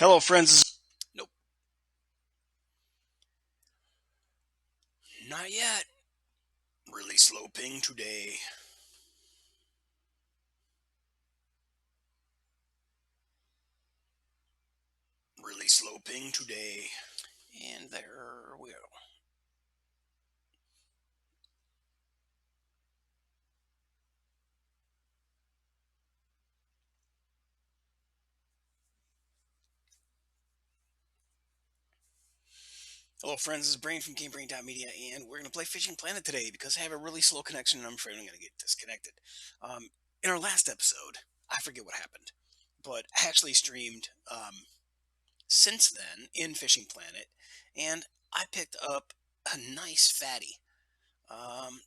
Hello, friends. Nope, not yet. Really slow ping today. Really slow ping today. And there we go. Hello, friends. This is Brain from GameBrain.media, and we're going to play Fishing Planet today because I have a really slow connection and I'm afraid I'm going to get disconnected. Um, in our last episode, I forget what happened, but I actually streamed since then in Fishing Planet, and I picked up a nice fatty.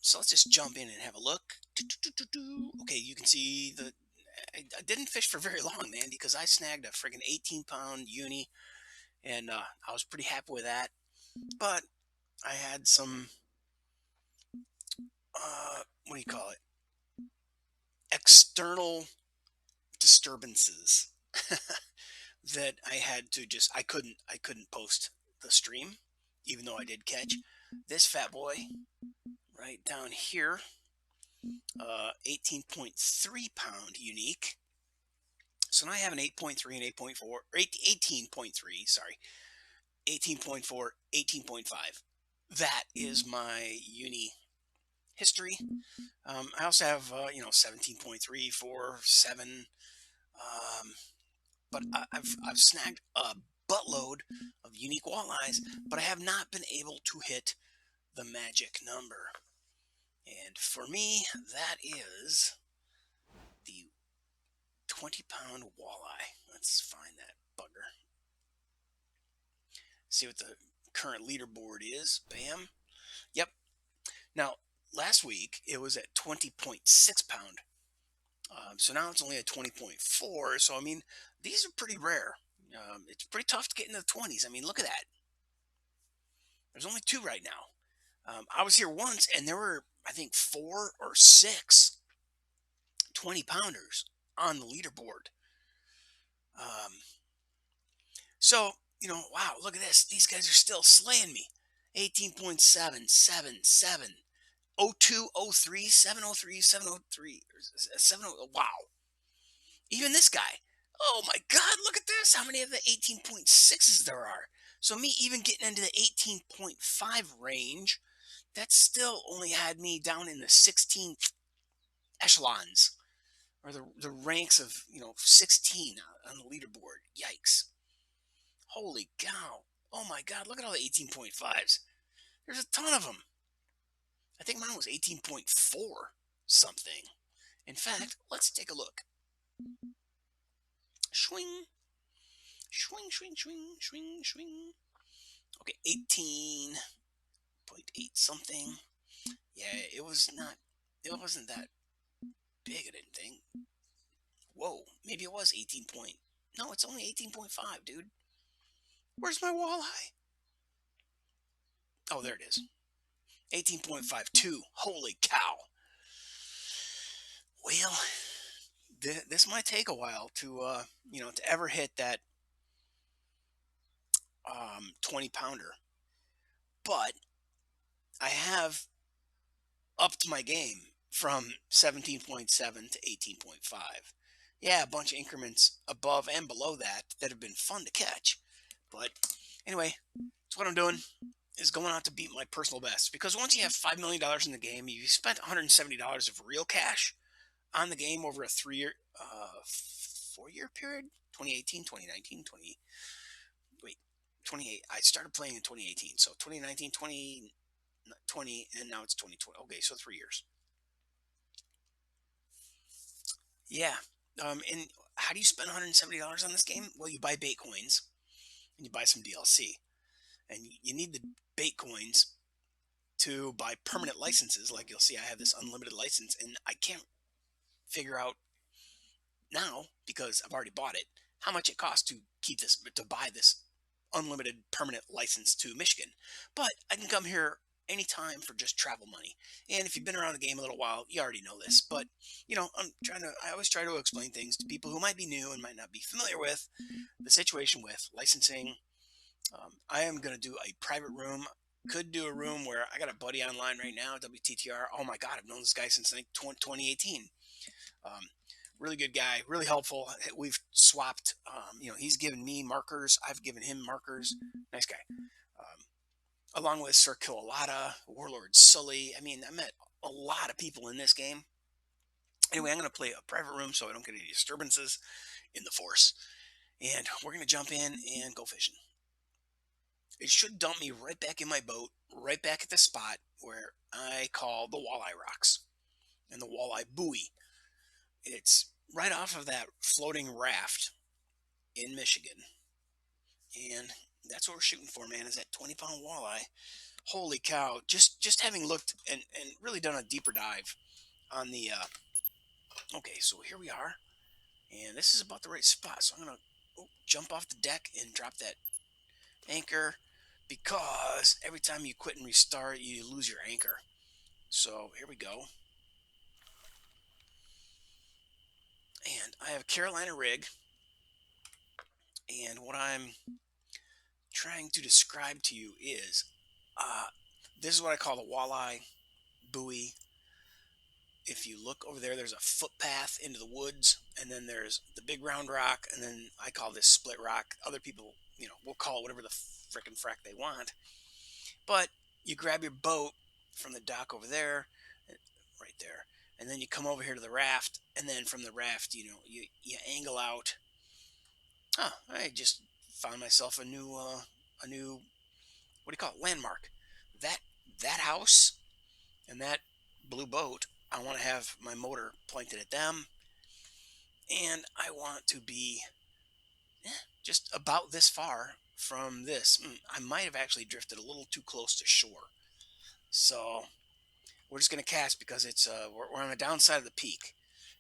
So let's just jump in and have a look. Okay, you can see I didn't fish for very long, man, because I snagged a friggin' 18-pound uni, and I was pretty happy with that. But I had some, what do you call it? External disturbances that I had to I couldn't post the stream, even though I did catch this fat boy right down here, 18.3 pound unique. So now I have an 8.3 and 8.4, 18.3, sorry, 18.4, 18.5. That is my uni history. I also have, 17.3, 4, 7. But I've snagged a buttload of unique walleyes, but I have not been able to hit the magic number. And for me, that is the 20-pound walleye. Let's find that bugger. See what the current leaderboard is. Bam. Yep. Now, last week it was at 20.6 pound. So now it's only at 20.4. So, I mean, these are pretty rare. It's pretty tough to get into the 20s. I mean, look at that. There's only two right now. I was here once and there were, I think, 4 or 6 20-pounders on the leaderboard. Um, So, wow, look at this. These guys are still slaying me. 18.777, 02, 03, 703, 703, 70. Wow. Even this guy. Oh my God, look at this. How many of the 18.6s there are? So, me even getting into the 18.5 range, that still only had me down in the 16th echelons, or the ranks of, 16 on the leaderboard. Yikes. Holy cow. Oh my God, look at all the 18.5s. There's a ton of them. I think mine was 18.4 something. In fact, let's take a look. Swing, swing, swing, swing, swing, swing. Okay, 18.8 something. Yeah, it wasn't that big, I didn't think. Whoa, maybe it was 18 point. No, it's only 18.5, dude. Where's my walleye? Oh, there it is. 18.52. Holy cow. Well, this might take a while to ever hit that 20 pounder, but I have upped my game from 17.7 to 18.5. Yeah, a bunch of increments above and below that have been fun to catch. But anyway, that's what I'm doing, is going out to beat my personal best, because once you have $5 million in the game, you spent $170 of real cash on the game over a 4-year period. 2018, 2019, 20. Wait, 28. I started playing in 2018, so 2019, 2020, and now it's 2020. Okay, so 3 years. Yeah. And how do you spend $170 on this game? Well, you buy bait coins and you buy some DLC, and you need the bait coins to buy permanent licenses. Like you'll see, I have this unlimited license, and I can't figure out now, because I've already bought it, how much it costs to buy this unlimited permanent license to Michigan. But I can come here any time for just travel money. And if you've been around the game a little while, you already know this. But I always try to explain things to people who might be new and might not be familiar with the situation with licensing. I am going to do a private room. Could do a room where I got a buddy online right now, WTTR. Oh my God, I've known this guy since like 2018. Um, really good guy, really helpful. We've swapped. He's given me markers. I've given him markers. Nice guy. Um, Along with Sir Killalata, Warlord Sully. I mean, I met a lot of people in this game. Anyway, I'm going to play a private room so I don't get any disturbances in the force. And we're going to jump in and go fishing. It should dump me right back in my boat, right back at the spot where I call the Walleye Rocks and the Walleye Buoy. It's right off of that floating raft in Michigan. And that's what we're shooting for, man, is that 20-pound walleye. Holy cow. Just having looked and really done a deeper dive on the okay, so here we are. And this is about the right spot. So I'm gonna jump off the deck and drop that anchor because every time you quit and restart, you lose your anchor. So here we go. And I have a Carolina rig. And what I'm trying to describe to you is uh, this is what I call the walleye buoy. If you look over there, there's a footpath into the woods, and then there's the big round rock, and then I call this split rock. Other people, will call it whatever the frickin' frack they want. But you grab your boat from the dock over there, right there, and then you come over here to the raft, and then from the raft, you angle out. I just found myself a new what do you call it, landmark. That that house and that blue boat. I want to have my motor pointed at them, and I want to be just about this far from this. I might have actually drifted a little too close to shore, so we're just gonna cast because we're on the downside of the peak,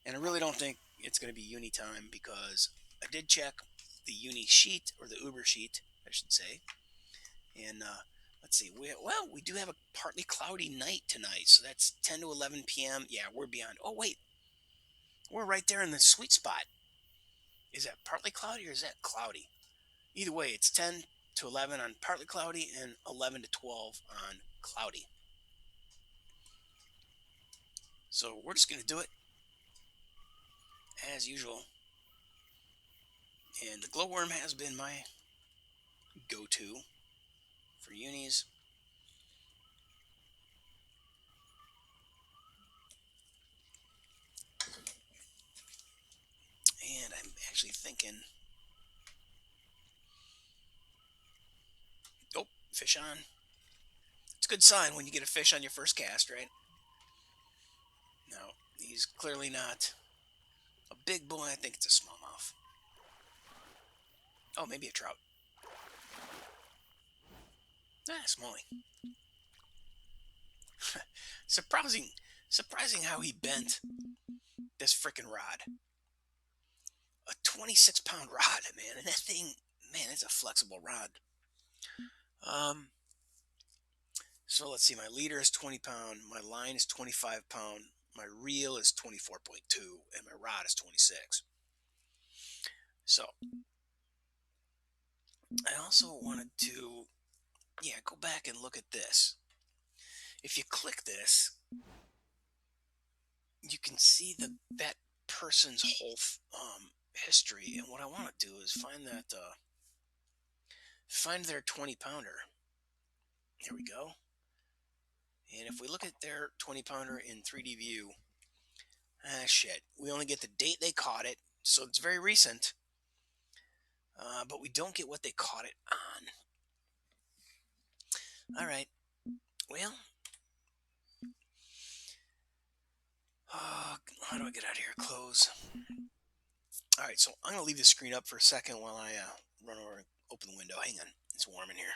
and I really don't think it's gonna be uni time because I did check the uni sheet or the Uber sheet, I should say, and let's see. We do have a partly cloudy night tonight, so that's 10 to 11 p.m. Yeah, we're beyond. Oh wait, we're right there in the sweet spot. Is that partly cloudy or is that cloudy? Either way, it's 10 to 11 on partly cloudy and 11 to 12 on cloudy. So we're just gonna do it as usual. And the glowworm has been my go-to for unis. And I'm actually thinking, oh, fish on. It's a good sign when you get a fish on your first cast, right? No, he's clearly not a big boy. I think it's a smallmouth. Oh, maybe a trout. Smallie. Surprising, surprising how he bent this freaking rod. A 26-pound rod, man, and that thing, man, it's a flexible rod. Um, so let's see. My leader is 20 pound. My line is 25 pound. My reel is 24.2, and my rod is 26. So I also wanted to, go back and look at this. If you click this, you can see that person's whole history. And what I want to do is find their 20 pounder. Here we go. And if we look at their 20 pounder in 3D view, shit, we only get the date they caught it, so it's very recent. But we don't get what they caught it on. All right. Well, how do I get out of here? Close. All right, so I'm gonna leave the screen up for a second while I run over and open the window. Hang on, it's warm in here.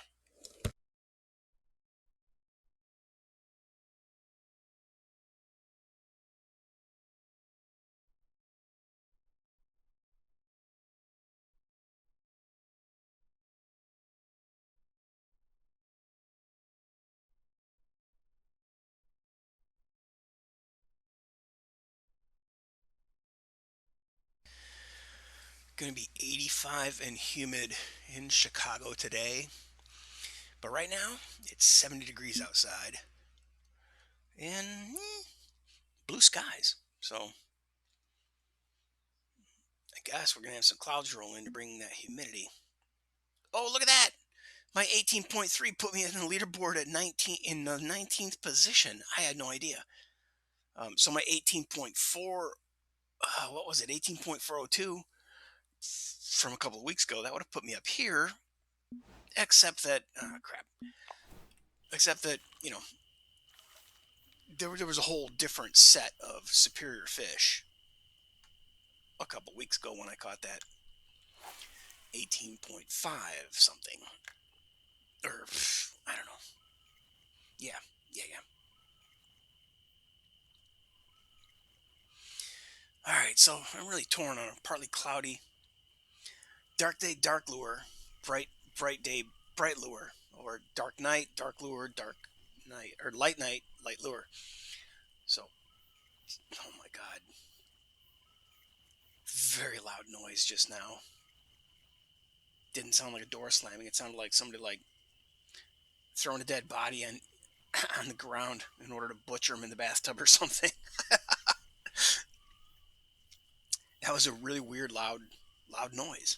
Going to be 85 and humid in Chicago today. But right now, it's 70 degrees outside and blue skies. So I guess we're going to have some clouds roll in to bring that humidity. Oh, look at that. My 18.3 put me in the leaderboard at 19 in the 19th position. I had no idea. So my 18.4, what was it? 18.402 from a couple of weeks ago. That would have put me up here, except that, crap. Except that, there was a whole different set of superior fish a couple weeks ago when I caught that 18.5 something. Or, I don't know. Yeah. All right, so I'm really torn on a partly cloudy, dark day, dark lure, bright day, bright lure, or dark night, dark lure, dark night, or light night, light lure. So, oh my God, very loud noise just now. Didn't sound like a door slamming. It sounded like somebody like throwing a dead body on the ground in order to butcher him in the bathtub or something. That was a really weird, loud noise.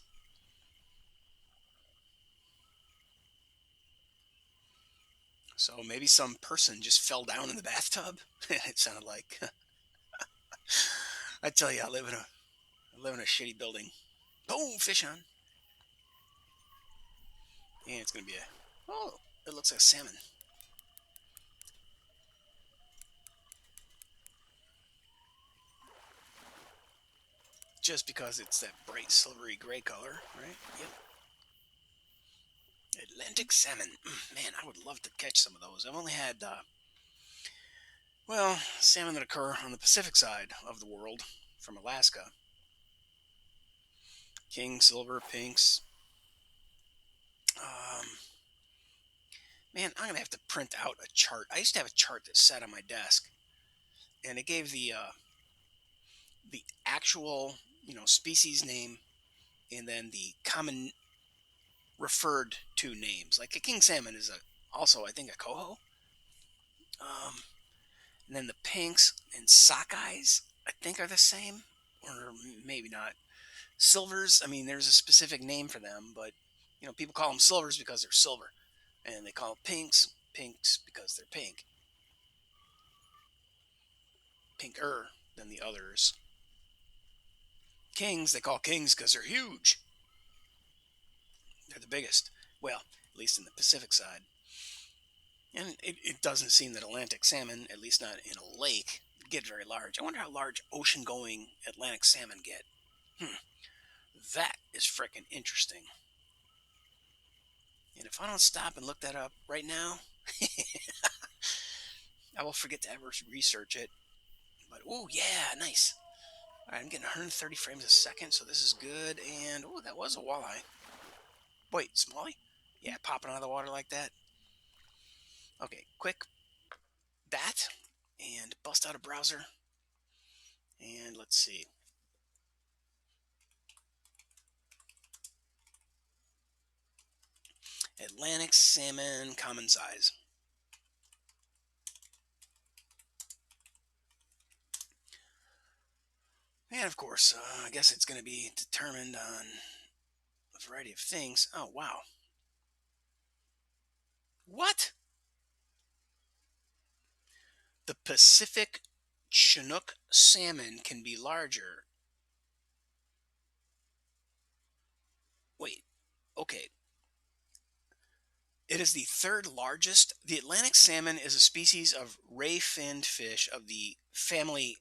So maybe some person just fell down in the bathtub. It sounded like. I tell you, I live in a shitty building. Boom, fish on. And it's gonna be it looks like a salmon. Just because it's that bright silvery gray color, right? Yep. Atlantic salmon. Man, I would love to catch some of those. I've only had, salmon that occur on the Pacific side of the world from Alaska. King, silver, pinks. Um, Man, I'm gonna have to print out a chart. I used to have a chart that sat on my desk, and it gave the actual species name, and then the common referred to names. Like a king salmon is also I think a coho. Um, and then the pinks and sockeyes I think are the same, or maybe not. Silvers, I mean, there's a specific name for them, but people call them silvers because they're silver, and they call them pinks because they're pinker than the others. Kings, they call kings because they're huge. They're the biggest. Well, at least in the Pacific side. And it doesn't seem that Atlantic salmon, at least not in a lake, get very large. I wonder how large ocean-going Atlantic salmon get. That is frickin' interesting. And if I don't stop and look that up right now, I will forget to ever research it. But, oh, yeah, nice. All right, I'm getting 130 frames a second, so this is good. And, oh, that was a walleye. Wait, smallie? Yeah, popping out of the water like that. Okay, quick. That. And bust out a browser. And let's see. Atlantic salmon, common size. And of course, I guess it's going to be determined on a variety of things. Oh, wow. What? The Pacific Chinook salmon can be larger. Wait, okay. It is the third largest. The Atlantic salmon is a species of ray-finned fish of the family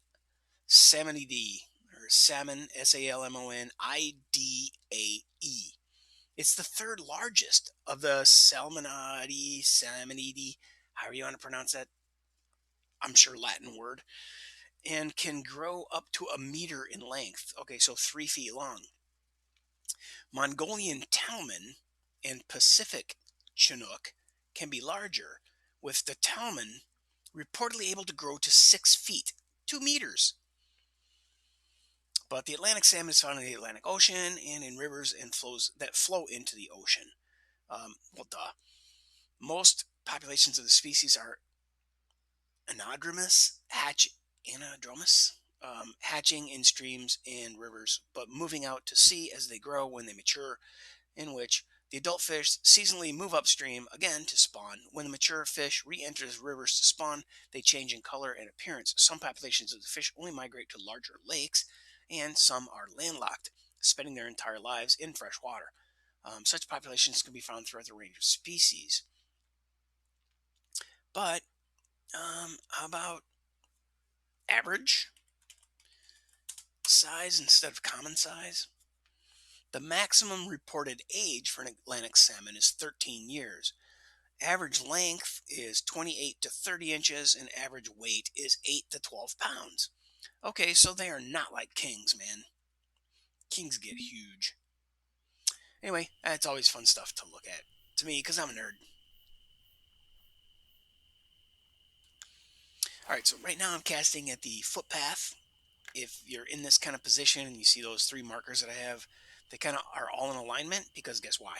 Salmonidae, or salmon, Salmonidae. It's the third largest of the Salmonidae, however you want to pronounce that. I'm sure Latin word, and can grow up to a meter in length. Okay, so 3 feet long. Mongolian Talman and Pacific Chinook can be larger, with the Talman reportedly able to grow to 6 feet, 2 meters. But the Atlantic salmon is found in the Atlantic Ocean and in rivers and flows that flow into the ocean. Well, duh. Most populations of the species are anadromous, hatching in streams and rivers, but moving out to sea as they grow when they mature, in which the adult fish seasonally move upstream again to spawn. When the mature fish re-enters rivers to spawn, they change in color and appearance. Some populations of the fish only migrate to larger lakes, and some are landlocked, spending their entire lives in fresh water. Such populations can be found throughout the range of species. But how about average size instead of common size? The maximum reported age for an Atlantic salmon is 13 years. Average length is 28 to 30 inches, and average weight is 8 to 12 pounds. Okay, so they are not like kings, man. Kings get huge. Anyway, that's always fun stuff to look at to me because I'm a nerd. All right, so right now I'm casting at the footpath. If you're in this kind of position and you see those three markers that I have, they kind of are all in alignment because guess why?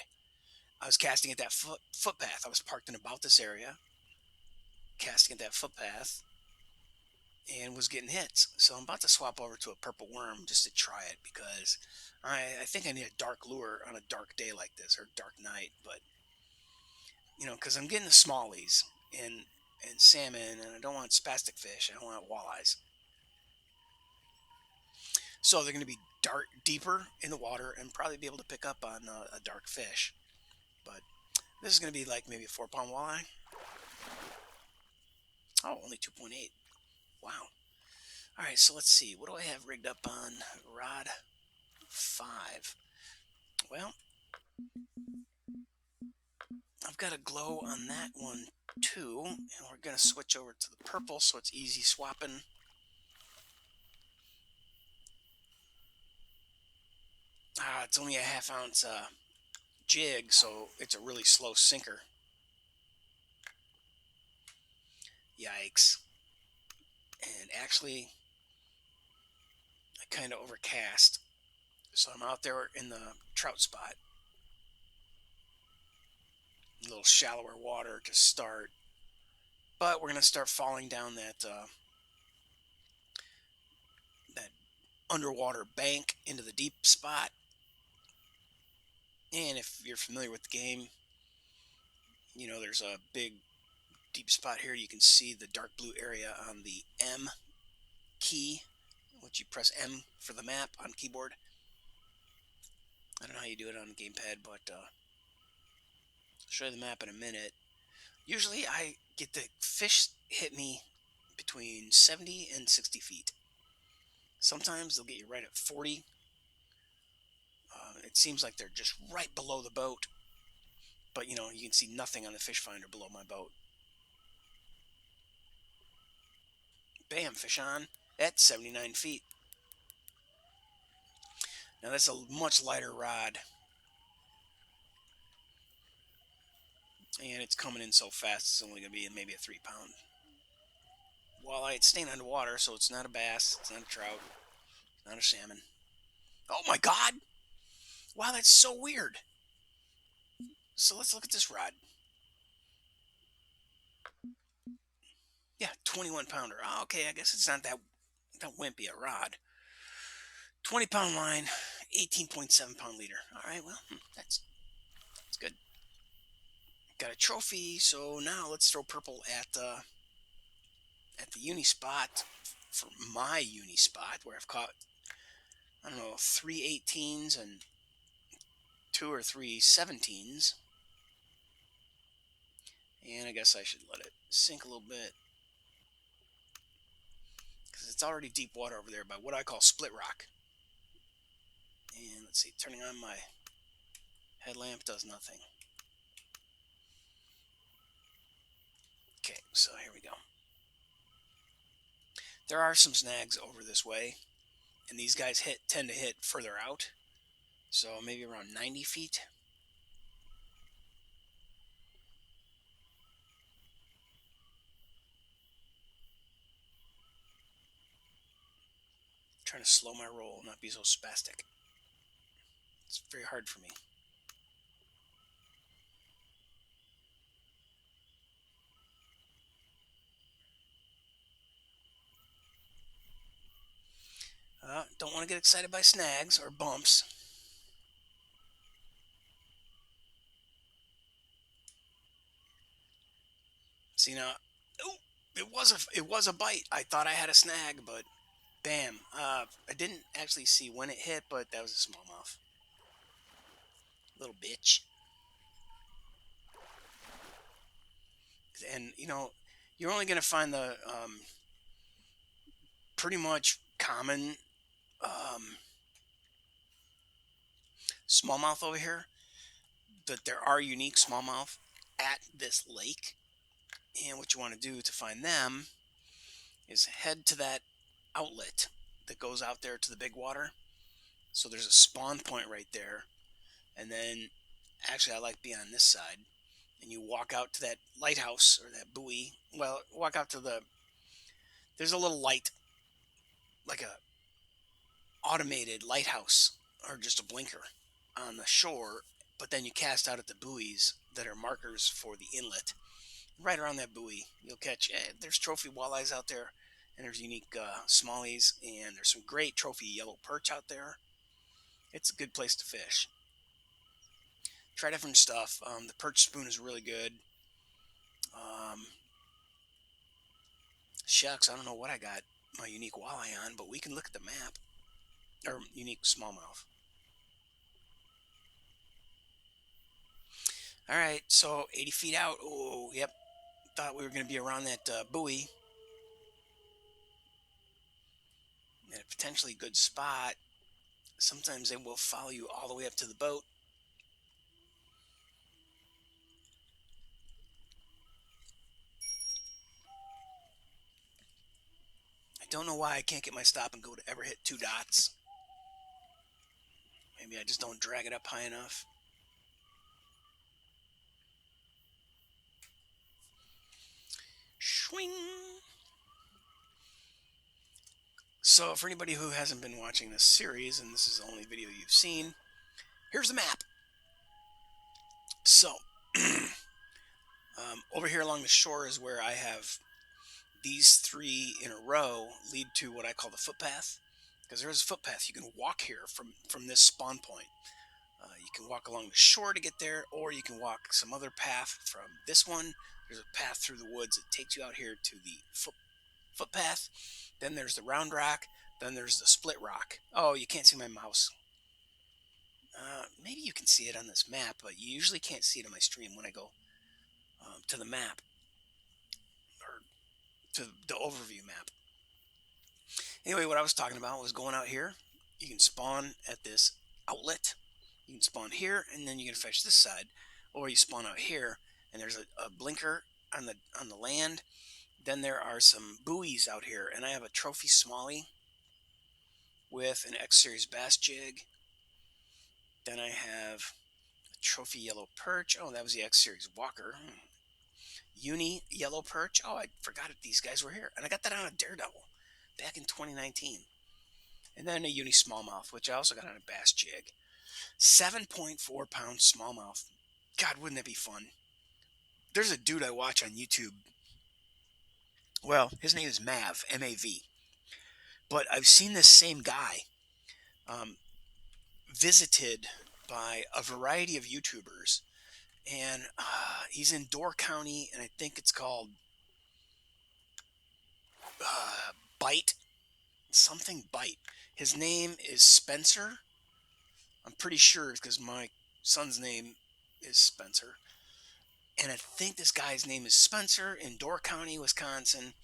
I was casting at that footpath. I was parked in about this area, casting at that footpath, and was getting hits. So I'm about to swap over to a purple worm just to try it because I think I need a dark lure on a dark day like this or dark night. But because I'm getting the smallies and salmon, and I don't want spastic fish. I don't want walleyes. So they're going to be deeper in the water and probably be able to pick up on a dark fish. But this is going to be like maybe a 4-pound walleye. Oh, only 2.8. Wow. All right, so let's see. What do I have rigged up on rod 5? Well, I've got a glow on that one too, and we're going to switch over to the purple so it's easy swapping. It's only a ½ ounce jig, so it's a really slow sinker. Yikes. And actually, I kind of overcast. So I'm out there in the trout spot. A little shallower water to start. But we're going to start falling down that underwater bank into the deep spot. And if you're familiar with the game, there's a big deep spot here. You can see the dark blue area on the M key, which you press M for the map on keyboard. I don't know how you do it on the gamepad, but I'll show you the map in a minute. Usually I get the fish hit me between 70 and 60 feet. Sometimes they'll get you right at 40. It seems like they're just right below the boat, but you can see nothing on the fish finder below my boat. Bam, fish on at 79 feet. Now that's a much lighter rod, and it's coming in so fast it's only going to be maybe a 3-pound walleye. It's staying underwater, so it's not a bass, it's not a trout, it's not a salmon. Oh my god! Wow, that's so weird. So let's look at this rod. Yeah, 21-pounder. Oh, okay, I guess it's not that wimpy a rod. 20-pound line, 18.7-pound leader. All right, well, that's good. Got a trophy, so now let's throw purple at the uni spot for my uni spot where I've caught, I don't know, 3 18s and 2 or 3 17s. And I guess I should let it sink a little bit because it's already deep water over there by what I call split rock. And let's see, turning on my headlamp does nothing. Okay, so here we go. There are some snags over this way, and these guys tend to hit further out, so maybe around 90 feet. Trying to slow my roll, not be so spastic. It's very hard for me. Don't want to get excited by snags or bumps. See now, ooh, it was a bite. I thought I had a snag, but bam. I didn't actually see when it hit, but that was a smallmouth. Little bitch. And you're only gonna find the pretty much common um, smallmouth over here. That there are unique smallmouth at this lake, and what you want to do to find them is head to that outlet that goes out there to the big water. So there's a spawn point right there, and then actually I like being on this side. And you walk out to that lighthouse or that buoy. Well, walk out to there's a little light, like a automated lighthouse or just a blinker on the shore, but then you cast out at the buoys that are markers for the inlet. Right around that buoy, you'll catch. There's trophy walleyes out there, and there's unique smallies, and there's some great trophy yellow perch out there. It's a good place to fish. Try different stuff. The perch spoon is really good. Um, Shucks, I don't know what I got my unique walleye on, but we can look at the map or unique smallmouth. All right, so 80 feet out. Oh, yep. Thought we were going to be around that buoy at a potentially good spot. Sometimes they will follow you all the way up to the boat. I don't know why I can't get my stop and go to ever hit 2 dots. Maybe I just don't drag it up high enough. Swing. So, for anybody who hasn't been watching this series, and this is the only video you've seen, here's the map. So, over here along the shore is where I have these 3 in a row lead to what I call the footpath. Because there's a footpath. You can walk here from this spawn point. You can walk along the shore to get there, or you can walk some other path from this one. There's a path through the woods that takes you out here to the footpath. Then there's the round rock. Then there's the split rock. Oh, you can't see my mouse. Maybe you can see it on this map, but you usually can't see it on my stream when I go to the map or to the overview map. Anyway, what I was talking about was going out here. You can spawn at this outlet. You can spawn here, and then you can fetch this side, or you spawn out here, and there's a blinker on the land. Then there are some buoys out here, and I have a trophy smallie with an X Series bass jig. Then I have a trophy yellow perch. Oh, that was the X Series walker. Uni yellow perch. Oh, I forgot if these guys were here, and I got that on a Daredevil back in 2019. And then a uni smallmouth, which I also got on a bass jig. 7.4 pound smallmouth. God, wouldn't that be fun? There's a dude I watch on YouTube. Well, his name is Mav, M-A-V. But I've seen this same guy um, visited by a variety of YouTubers. And he's in Door County, and I think it's called Bite. Something Bite. His name is Spencer. I'm pretty sure because my son's name is Spencer. And I think this guy's name is Spencer in Door County, Wisconsin.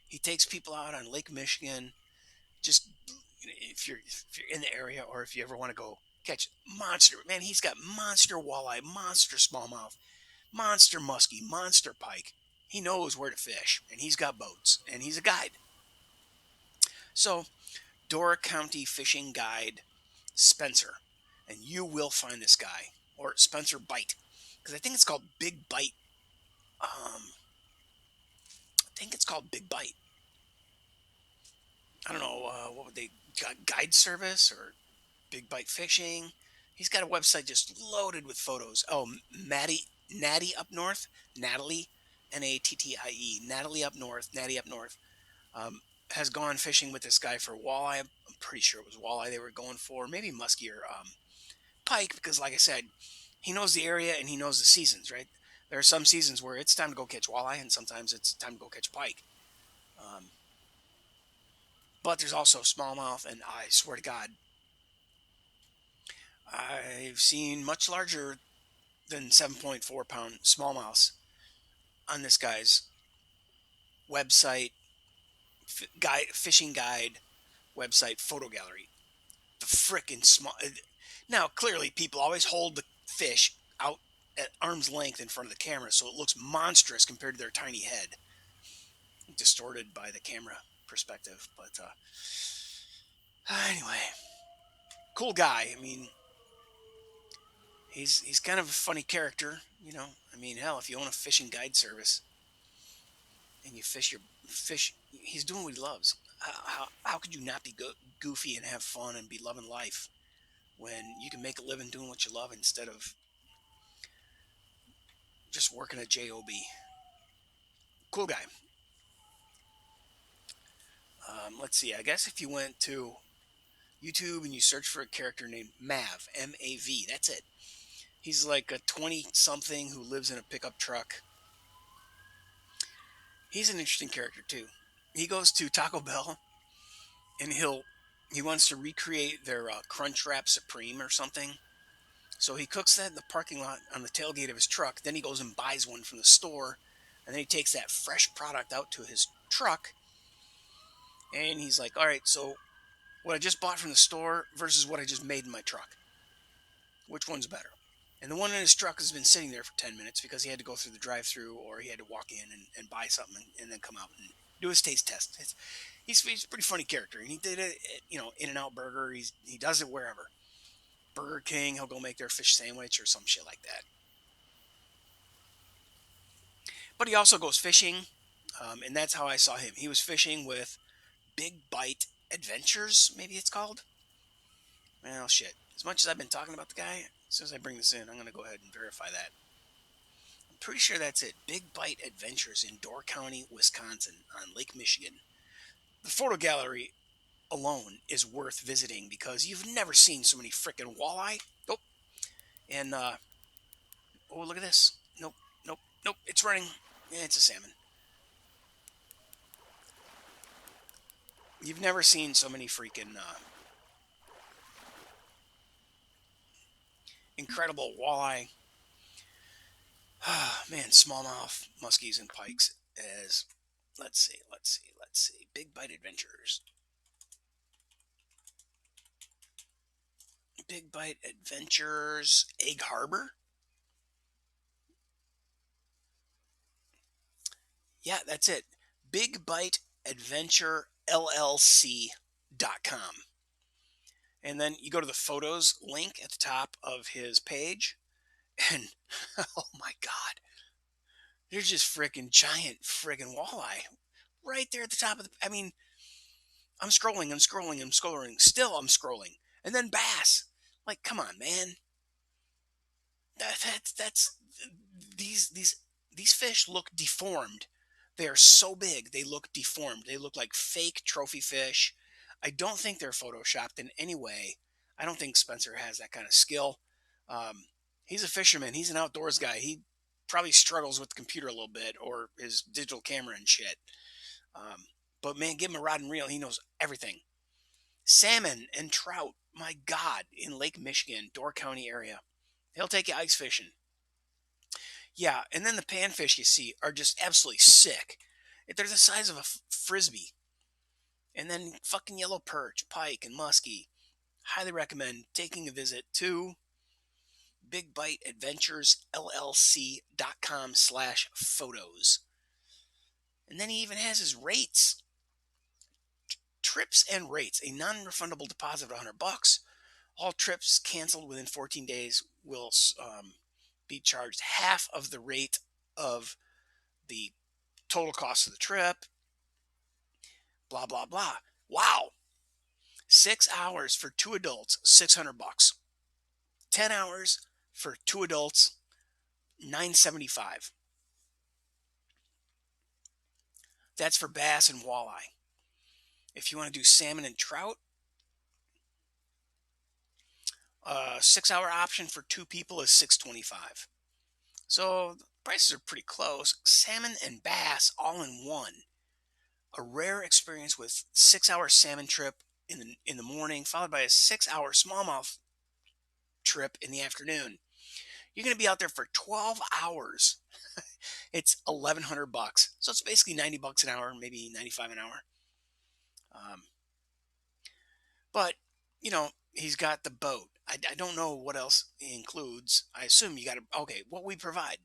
He takes people out on Lake Michigan. Just if you're in the area, or if you ever want to go catch monster, man, he's got monster walleye, monster smallmouth, monster muskie, monster pike. He knows where to fish, and he's got boats, and he's a guide. So, Door County Fishing Guide Spencer, and you will find this guy, or Spencer Bite, because I think it's called Big Bite. I think it's called Big Bite. I don't know what would they guide service or Big Bite Fishing. He's got a website just loaded with photos. Oh, Natty up north, Natalie, Nattie, Natalie up north, Natty up north, um, has gone fishing with this guy for walleye. I'm pretty sure it was walleye they were going for, maybe muskie or pike, because like I said, he knows the area and he knows the seasons. Right, there are some seasons where it's time to go catch walleye, and sometimes it's time to go catch pike. Um, but there's also smallmouth, and I swear to God, I've seen much larger than 7.4 pound smallmouths on this guy's website, fishing guide website photo gallery. The frickin' small. Now, clearly, people always hold the fish out at arm's length in front of the camera, so it looks monstrous compared to their tiny head, distorted by the camera perspective. But anyway, cool guy. I mean, he's kind of a funny character, you know. I mean, hell, if you own a fishing guide service and you fish your fish, he's doing what he loves. How could you not be goofy and have fun and be loving life when you can make a living doing what you love instead of just working a job? Cool guy. Let's see. I guess if you went to YouTube and you search for a character named Mav, M-A-V, that's it. He's like a 20 something who lives in a pickup truck. He's an interesting character too. He goes to Taco Bell and he wants to recreate their Crunchwrap Supreme or something. So he cooks that in the parking lot on the tailgate of his truck. Then he goes and buys one from the store, and then he takes that fresh product out to his truck, and he's like, "All right, so what I just bought from the store versus what I just made in my truck, which one's better?" And the one in his truck has been sitting there for 10 minutes because he had to go through the drive-through or he had to walk in and buy something and then come out and do his taste test. He's a pretty funny character, and he did it, In-N-Out Burger. He does it wherever. Burger King, he'll go make their fish sandwich or some shit like that. But he also goes fishing, and that's how I saw him. He was fishing with Big Bite Adventures, maybe it's called. Well, shit. As much as I've been talking about the guy, as soon as I bring this in, I'm going to go ahead and verify that. I'm pretty sure that's it. Big Bite Adventures in Door County, Wisconsin, on Lake Michigan. The photo gallery alone is worth visiting because you've never seen so many frickin' walleye. Oh, and oh, look at this. Nope, nope, nope. It's running. Yeah, it's a salmon. You've never seen so many freaking incredible walleye. Man, smallmouth, muskies, and pikes as let's see. Big Bite Adventures. Big Bite Adventures Egg Harbor. Yeah, that's it. Big Bite Adventure LLC.com. And then you go to the photos link at the top of his page, and oh my god, there's just freaking giant freaking walleye right there at the top of the. I mean, I'm scrolling. Still, I'm scrolling, and then bass. Like, come on, man. That's these fish look deformed. They are so big, they look deformed. They look like fake trophy fish. I don't think they're photoshopped in any way. I don't think Spencer has that kind of skill. Um, he's a fisherman. He's an outdoors guy. He probably struggles with the computer a little bit or his digital camera and shit. Um, but man, give him a rod and reel. He knows everything. Salmon and trout, my God, in Lake Michigan, Door County area. He'll take you ice fishing. Yeah, and then the panfish you see are just absolutely sick. They're the size of a frisbee. And then fucking yellow perch, pike, and muskie. Highly recommend taking a visit to Big Bite Adventures LLC.com/photos. And then he even has his rates, trips and rates, a non-refundable deposit of $100. All trips canceled within 14 days will be charged half of the rate of the total cost of the trip. Blah blah blah. Wow. 6 hours for two adults, $600. 10 hours for two adults, $975. That's for bass and walleye. If you want to do salmon and trout, 6 hour option for two people is $625. So the prices are pretty close. Salmon and bass all in one. A rare experience with 6 hour salmon trip in the morning, followed by a 6 hour smallmouth trip in the afternoon. You're going to be out there for 12 hours. It's $1,100. So it's basically $90 an hour, maybe 95 an hour. Um, but, he's got the boat. I don't know what else he includes. I assume you got to, okay, what we provide: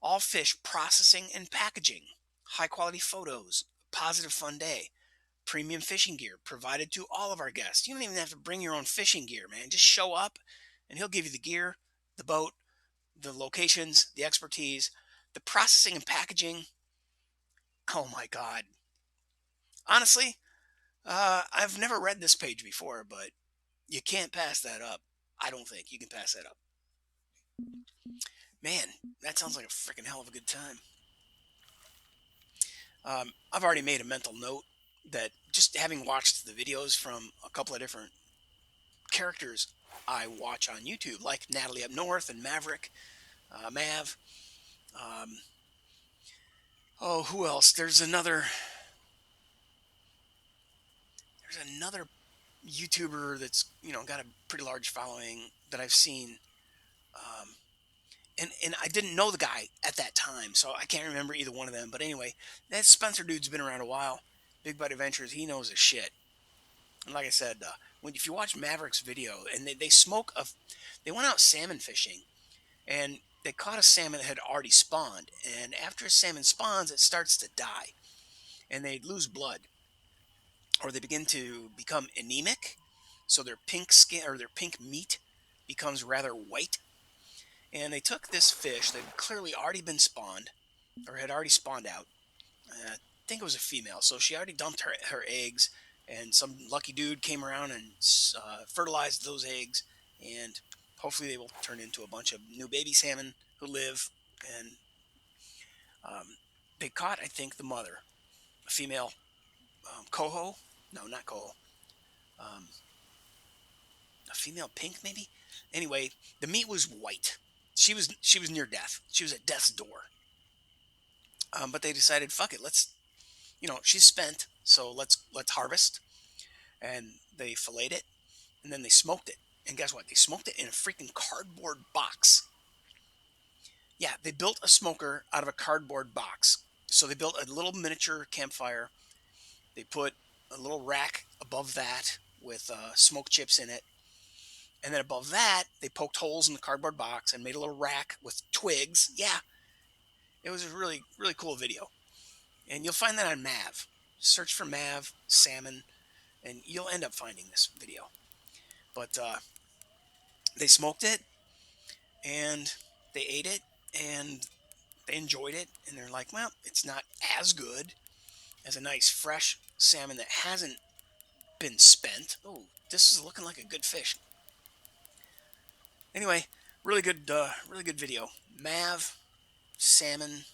all fish processing and packaging, high quality photos, positive fun day, premium fishing gear provided to all of our guests. You don't even have to bring your own fishing gear, man. Just show up and he'll give you the gear, the boat, the locations, the expertise, the processing and packaging. Oh my God. Honestly, I've never read this page before, but you can't pass that up. I don't think you can pass that up. Man, that sounds like a freaking hell of a good time. I've already made a mental note that just having watched the videos from a couple of different characters I watch on YouTube, like Natalie Up North and Maverick, Mav. Um, oh, who else? There's another YouTuber that's got a pretty large following that I've seen. Um, and I didn't know the guy at that time, so I can't remember either one of them. But anyway, that Spencer dude's been around a while. Big Bite Adventures, he knows his shit. And like I said, if you watch Maverick's video, and they went out salmon fishing, and they caught a salmon that had already spawned. And after a salmon spawns, it starts to die, and they lose blood, or they begin to become anemic. So their pink skin or their pink meat becomes rather white. And they took this fish that had clearly already been spawned, or had already spawned out. I think it was a female, so she already dumped her eggs, and some lucky dude came around and fertilized those eggs, and hopefully they will turn into a bunch of new baby salmon who live. And they caught, I think, the mother, a female coho. No, not coho. Um, a female pink, maybe. Anyway, the meat was white. She was near death. She was at death's door. But they decided, fuck it, she's spent, so let's harvest. And they filleted it, and then they smoked it. And guess what? They smoked it in a freaking cardboard box. Yeah, they built a smoker out of a cardboard box. So they built a little miniature campfire. They put a little rack above that with smoke chips in it. And then above that, they poked holes in the cardboard box and made a little rack with twigs. Yeah, it was a really, really cool video. And you'll find that on Mav. Search for Mav Salmon, and you'll end up finding this video. But they smoked it, and they ate it, and they enjoyed it. And they're like, well, it's not as good as a nice fresh salmon that hasn't been spent. Oh, this is looking like a good fish. Anyway, really good video. Mav salmon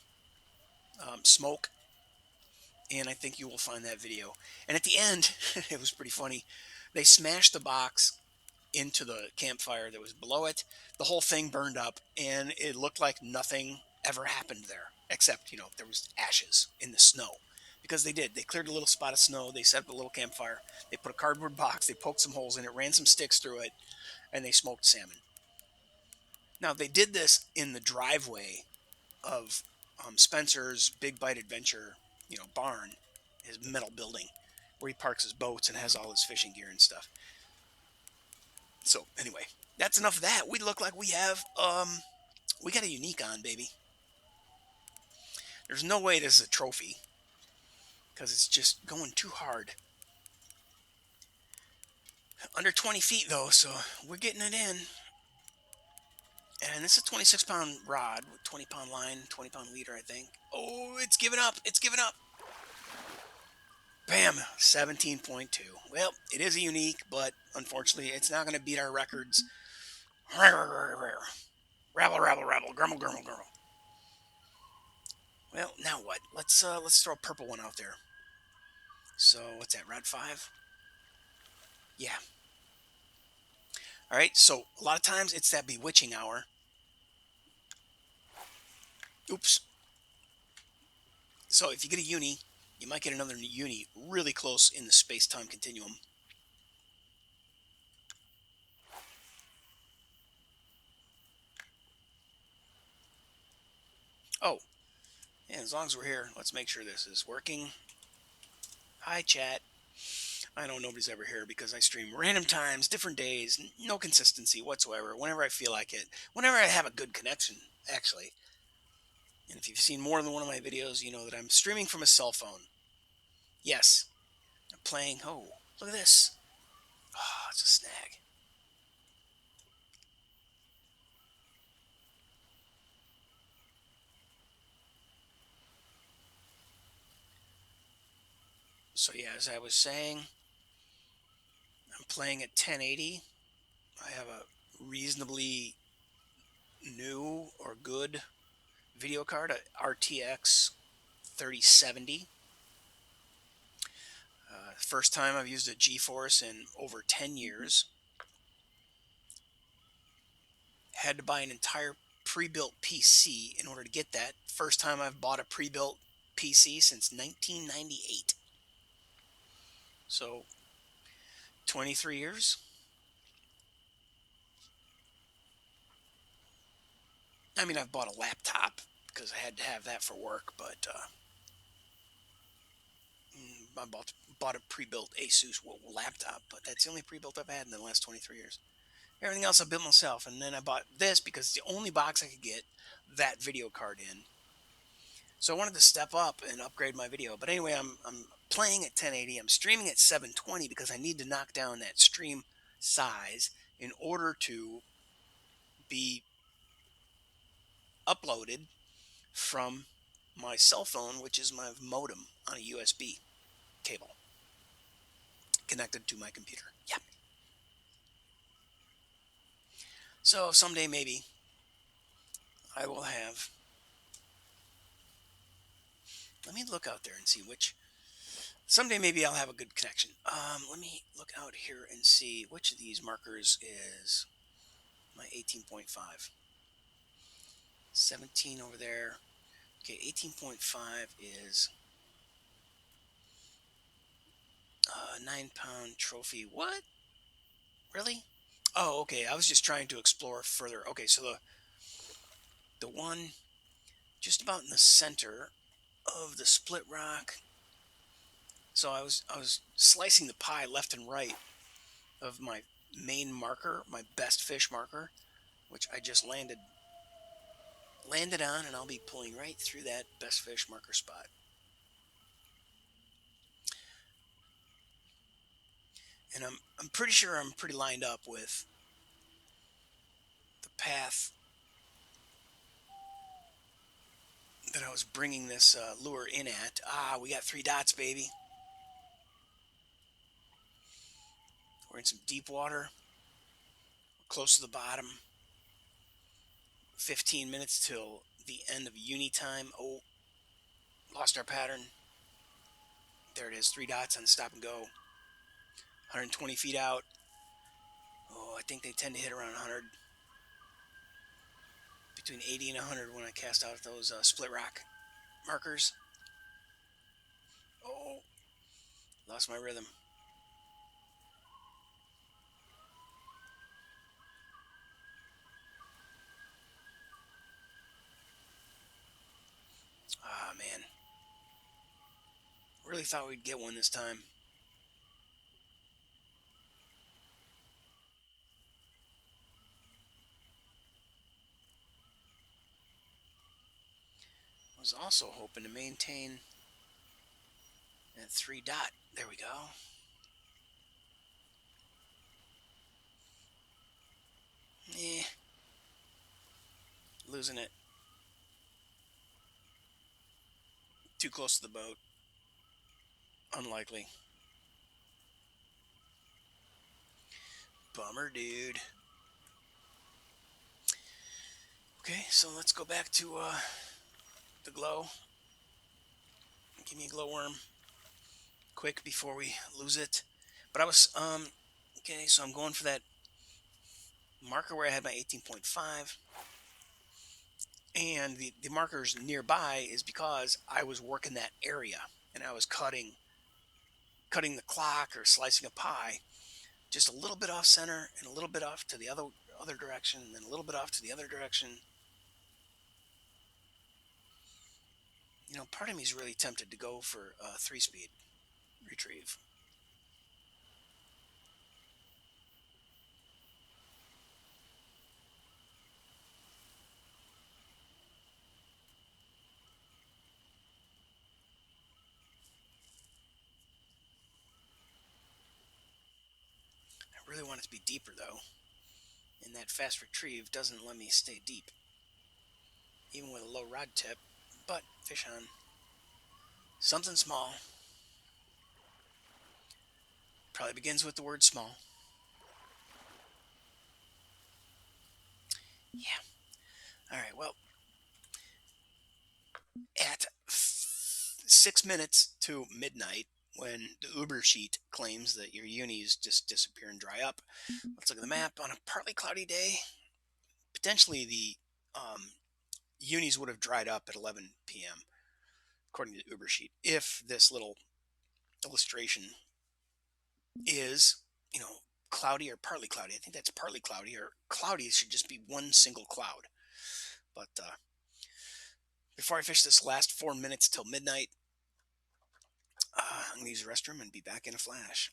smoke, and I think you will find that video. And at the end, it was pretty funny. They smashed the box into the campfire that was below it. The whole thing burned up, and it looked like nothing ever happened there, except there was ashes in the snow. Because they did. They cleared a little spot of snow. They set up a little campfire. They put a cardboard box. They poked some holes in it, ran some sticks through it, and they smoked salmon. Now, they did this in the driveway of Spencer's Big Bite Adventure, barn, his metal building, where he parks his boats and has all his fishing gear and stuff. So anyway, that's enough of that. We look like we got a unique on, baby. There's no way this is a trophy because it's just going too hard. Under 20 feet though, so we're getting it in. And it's a 26-pound rod with 20-pound line, 20-pound leader, I think. Oh, it's giving up. It's giving up. Bam, 17.2. Well, it is a unique, but unfortunately, it's not going to beat our records. Rabble, rabble, rabble, grumble, grumble, grumble. Well, now what? Let's throw a purple one out there. So what's that? Rod 5. Yeah. All right. So a lot of times it's that bewitching hour. Oops. So if you get a uni, you might get another uni really close in the space-time continuum. Oh, yeah, as long as we're here, let's make sure this is working. Hi, chat. I know nobody's ever here because I stream random times, different days, no consistency whatsoever. Whenever I feel like it, whenever I have a good connection, actually. And if you've seen more than one of my videos, you know that I'm streaming from a cell phone. Yes, I'm playing. Oh, look at this. Oh, it's a snag. So yeah, as I was saying, I'm playing at 1080. I have a reasonably new or good video card, a RTX 3070. First time I've used a GeForce in over 10 years. Had to buy an entire pre-built PC in order to get that. First time I've bought a pre-built PC since 1998. So 23 years. I mean, I've bought a laptop because I had to have that for work, but I bought a pre-built Asus laptop, but that's the only pre-built I've had in the last 23 years. Everything else I built myself, and then I bought this because it's the only box I could get that video card in. So I wanted to step up and upgrade my video. But anyway, I'm playing at 1080. I'm streaming at 720 because I need to knock down that stream size in order to be uploaded from my cell phone, which is my modem on a USB cable connected to my computer. Yeah. So someday maybe I will have. Let me look out there and see which. Someday maybe I'll have a good connection. Let me look out here and see which of these markers is my 18.5. 17 over there. Okay, 18.5 is 9-pound trophy. What? Really? Oh, okay. I was just trying to explore further. Okay, so the one just about in the center of the split rock. So I was slicing the pie left and right of my main marker, my best fish marker, which I just landed on, and I'll be pulling right through that best fish marker spot. And I'm pretty sure I'm pretty lined up with the path that I was bringing this lure in at. Ah, we got 3 dots, baby. We're in some deep water, close to the bottom. 15 minutes till the end of uni time. Oh, lost our pattern. There it is, 3 dots on stop and go. 120 feet out. Oh, I think they tend to hit around 100. Between 80 and 100 when I cast out those split rock markers. Oh, lost my rhythm. Ah, man. Really thought we'd get one this time. I was also hoping to maintain that 3 dot. There we go. Eh, losing it. Too close to the boat. Unlikely. Bummer, dude. Okay, so let's go back to the glow. Give me a glowworm quick before we lose it. But I was okay, so I'm going for that marker where I had my 18.5, and the markers nearby is because I was working that area and I was cutting the clock or slicing a pie just a little bit off center and a little bit off to the other direction, and then a little bit off to the other direction. You know, part of me is really tempted to go for a 3-speed retrieve. I really want it to be deeper though, and that fast retrieve doesn't let me stay deep, even with a low rod tip. But fish on. Something small. Probably begins with the word small. Yeah. All right. Well, at 6 minutes to midnight, when the Uber sheet claims that your unis just disappear and dry up, let's look at the map. On a partly cloudy day, potentially the unis would have dried up at 11 p.m. according to the Uber sheet. If this little illustration is, you know, cloudy or partly cloudy, I think that's partly cloudy, or cloudy should just be one single cloud. But before I fish this last 4 minutes till midnight, I'm gonna use the restroom and be back in a flash.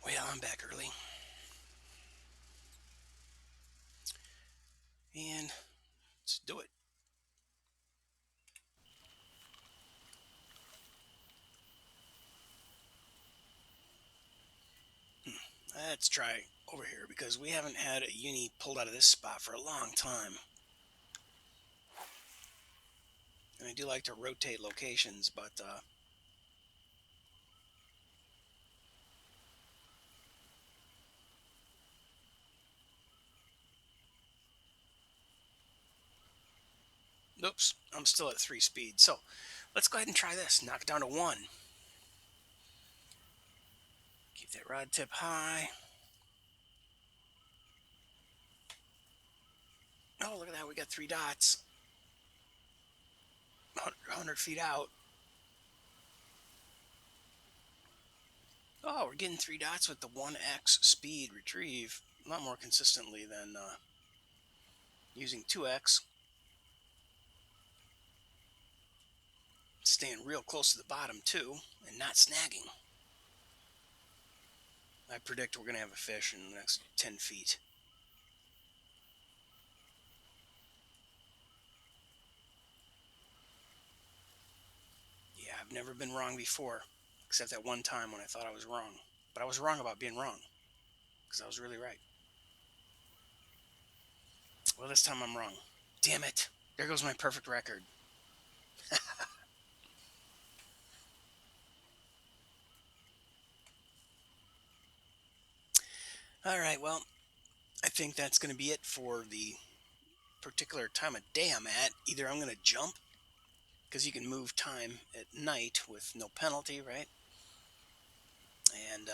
Well, I'm back early, and let's do it. Let's try over here because we haven't had a uni pulled out of this spot for a long time. And I do like to rotate locations, but oops, I'm still at 3 speed. So let's go ahead and try this. Knock it down to 1. Keep that rod tip high. Oh, look at that. We got 3 dots. 100 feet out. Oh, we're getting 3 dots with the 1x speed retrieve. A lot more consistently than using 2x. Staying real close to the bottom, too, and not snagging. I predict we're going to have a fish in the next 10 feet. I've never been wrong before, except that one time when I thought I was wrong. But I was wrong about being wrong, because I was really right. Well, this time I'm wrong. Damn it. There goes my perfect record. All right, well, I think that's going to be it for the particular time of day I'm at. Either I'm going to jump, because you can move time at night with no penalty, right? And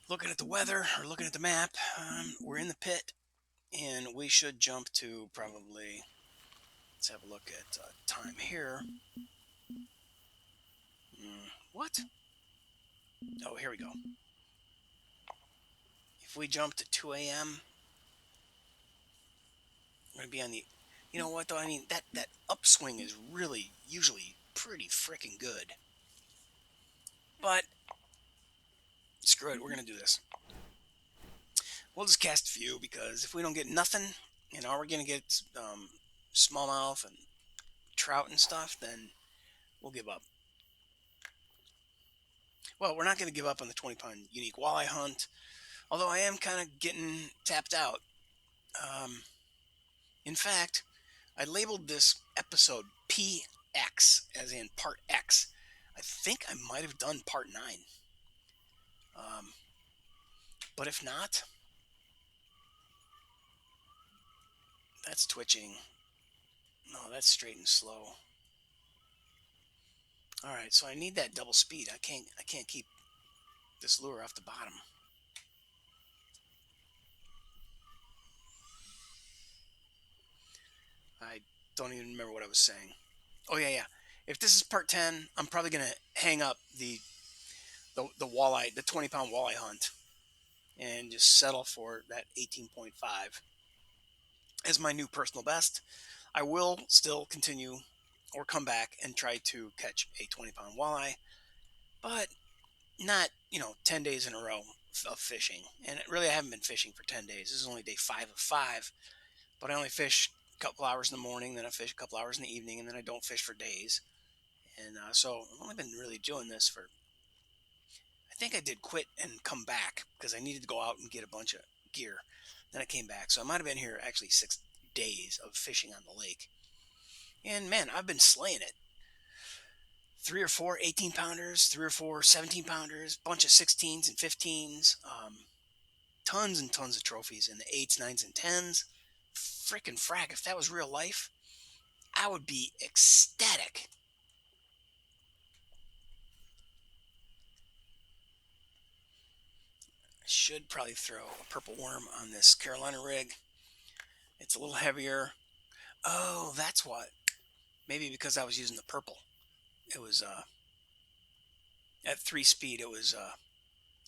looking at the weather or looking at the map, we're in the pit, and we should jump to probably. Let's have a look at time here. What? Oh, here we go. If we jump to 2 a.m., we're going to be on the. You know what, though? I mean, that upswing is really usually pretty freaking good. But screw it, we're going to do this. We'll just cast a few, because if we don't get nothing, we're going to get smallmouth and trout and stuff, then we'll give up. Well, we're not going to give up on the 20-pound unique walleye hunt, although I am kind of getting tapped out. In fact, I labeled this episode PX, as in Part X. I think I might have done Part 9. But if not, that's twitching. No, that's straight and slow. All right, so I need that double speed. I can't keep this lure off the bottom. I don't even remember what I was saying. Oh yeah. If this is part 10, I'm probably gonna hang up the walleye, the 20-pound walleye hunt, and just settle for that 18.5 as my new personal best. I will still continue or come back and try to catch a 20-pound walleye, but not 10 days in a row of fishing. And really, I haven't been fishing for 10 days. This is only day 5 of 5, but I only fish a couple hours in the morning, then I fish a couple hours in the evening, and then I don't fish for days. And so I've only been really doing this for. I think I did quit and come back because I needed to go out and get a bunch of gear. Then I came back, so I might have been here actually 6 days of fishing on the lake. And man, I've been slaying it. 3 or 4 18-pounders, 3 or 4 17-pounders, bunch of 16s and 15s, tons and tons of trophies in the 8s, 9s, and 10s. Frickin' frack, if that was real life, I would be ecstatic. I should probably throw a purple worm on this Carolina rig. It's a little heavier. Oh, that's what. Maybe because I was using the purple. It was at 3 speed. It was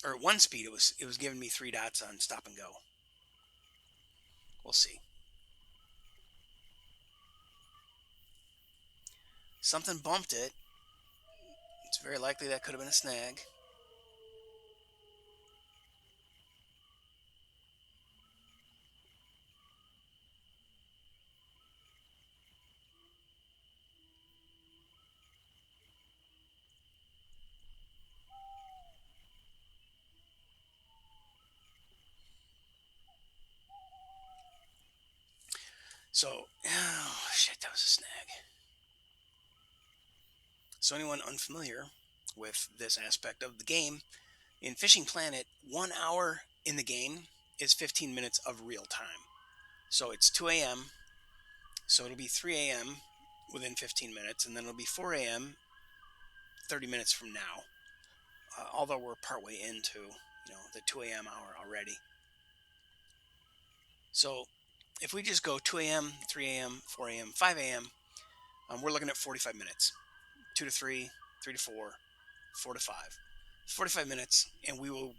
or at 1 speed. It was giving me 3 dots on stop and go. We'll see. Something bumped it. It's very likely that could have been a snag. So, oh shit, that was a snag. So anyone unfamiliar with this aspect of the game, in Fishing Planet, 1 hour in the game is 15 minutes of real time. So it's 2 a.m., so it'll be 3 a.m. within 15 minutes, and then it'll be 4 a.m. 30 minutes from now. Although we're partway into, the 2 a.m. hour already. So if we just go 2 a.m., 3 a.m., 4 a.m., 5 a.m., we're looking at 45 minutes. 2 to 3, 3 to 4, 4 to 5. 45 minutes, and we will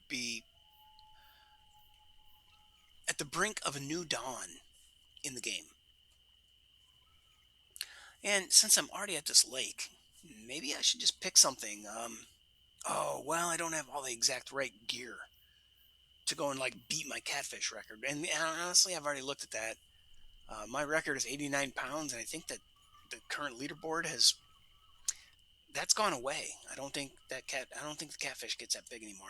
be at the brink of a new dawn in the game. And since I'm already at this lake, maybe I should just pick something. Oh, well, I don't have all the exact right gear to go and beat my catfish record. And honestly, I've already looked at that. My record is 89 pounds, and I think that the current leaderboard has That's gone away. I don't think the catfish gets that big anymore.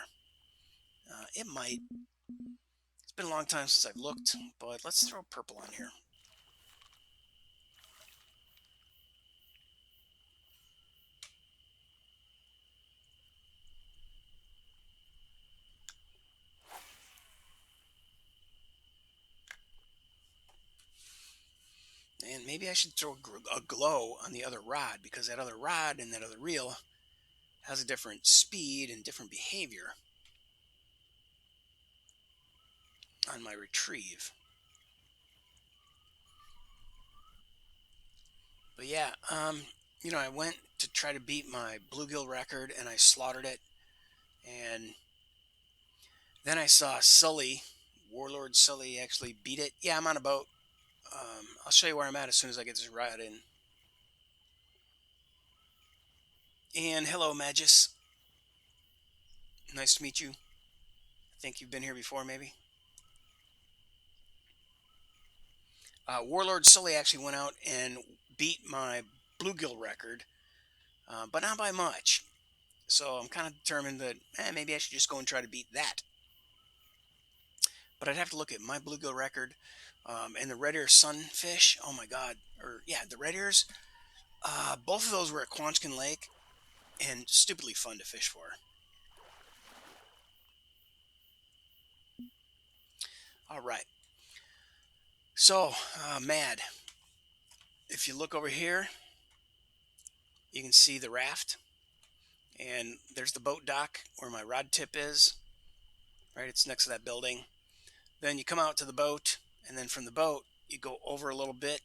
It might. It's been a long time since I've looked, but let's throw purple on here. And maybe I should throw a glow on the other rod, because that other rod and that other reel has a different speed and different behavior on my retrieve. But yeah, I went to try to beat my bluegill record and I slaughtered it. And then I saw Sully, Warlord Sully, actually beat it. Yeah, I'm on a boat. I'll show you where I'm at as soon as I get this rod in. And hello, Magus. Nice to meet you. I think you've been here before, maybe. Warlord Sully actually went out and beat my bluegill record, but not by much. So I'm kind of determined that maybe I should just go and try to beat that. But I'd have to look at my bluegill record and the red ear sunfish. Oh my god! Or yeah, the red ears. Both of those were at Quanchkin Lake, and stupidly fun to fish for. All right. So, Mad, if you look over here, you can see the raft, and there's the boat dock where my rod tip is. Right, it's next to that building. Then you come out to the boat, and then from the boat, you go over a little bit.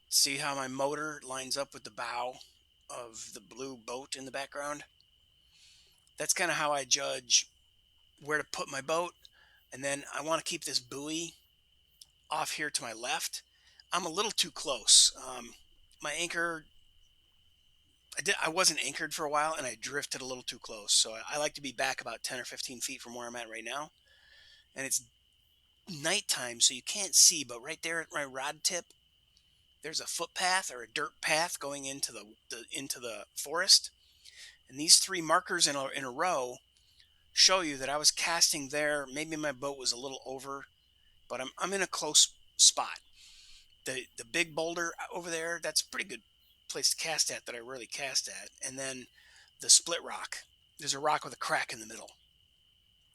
See how my motor lines up with the bow of the blue boat in the background? That's kind of how I judge where to put my boat. And then I want to keep this buoy off here to my left. I'm a little too close. My anchor, I wasn't anchored for a while and I drifted a little too close. So I like to be back about 10 or 15 feet from where I'm at right now. And it's nighttime, so you can't see, but right there at my rod tip, there's a footpath or a dirt path going into the forest. And these three markers in a row show you that I was casting there. Maybe my boat was a little over, but I'm in a close spot. The big boulder over there, that's a pretty good place to cast at that I rarely cast at. And then the split rock. There's a rock with a crack in the middle.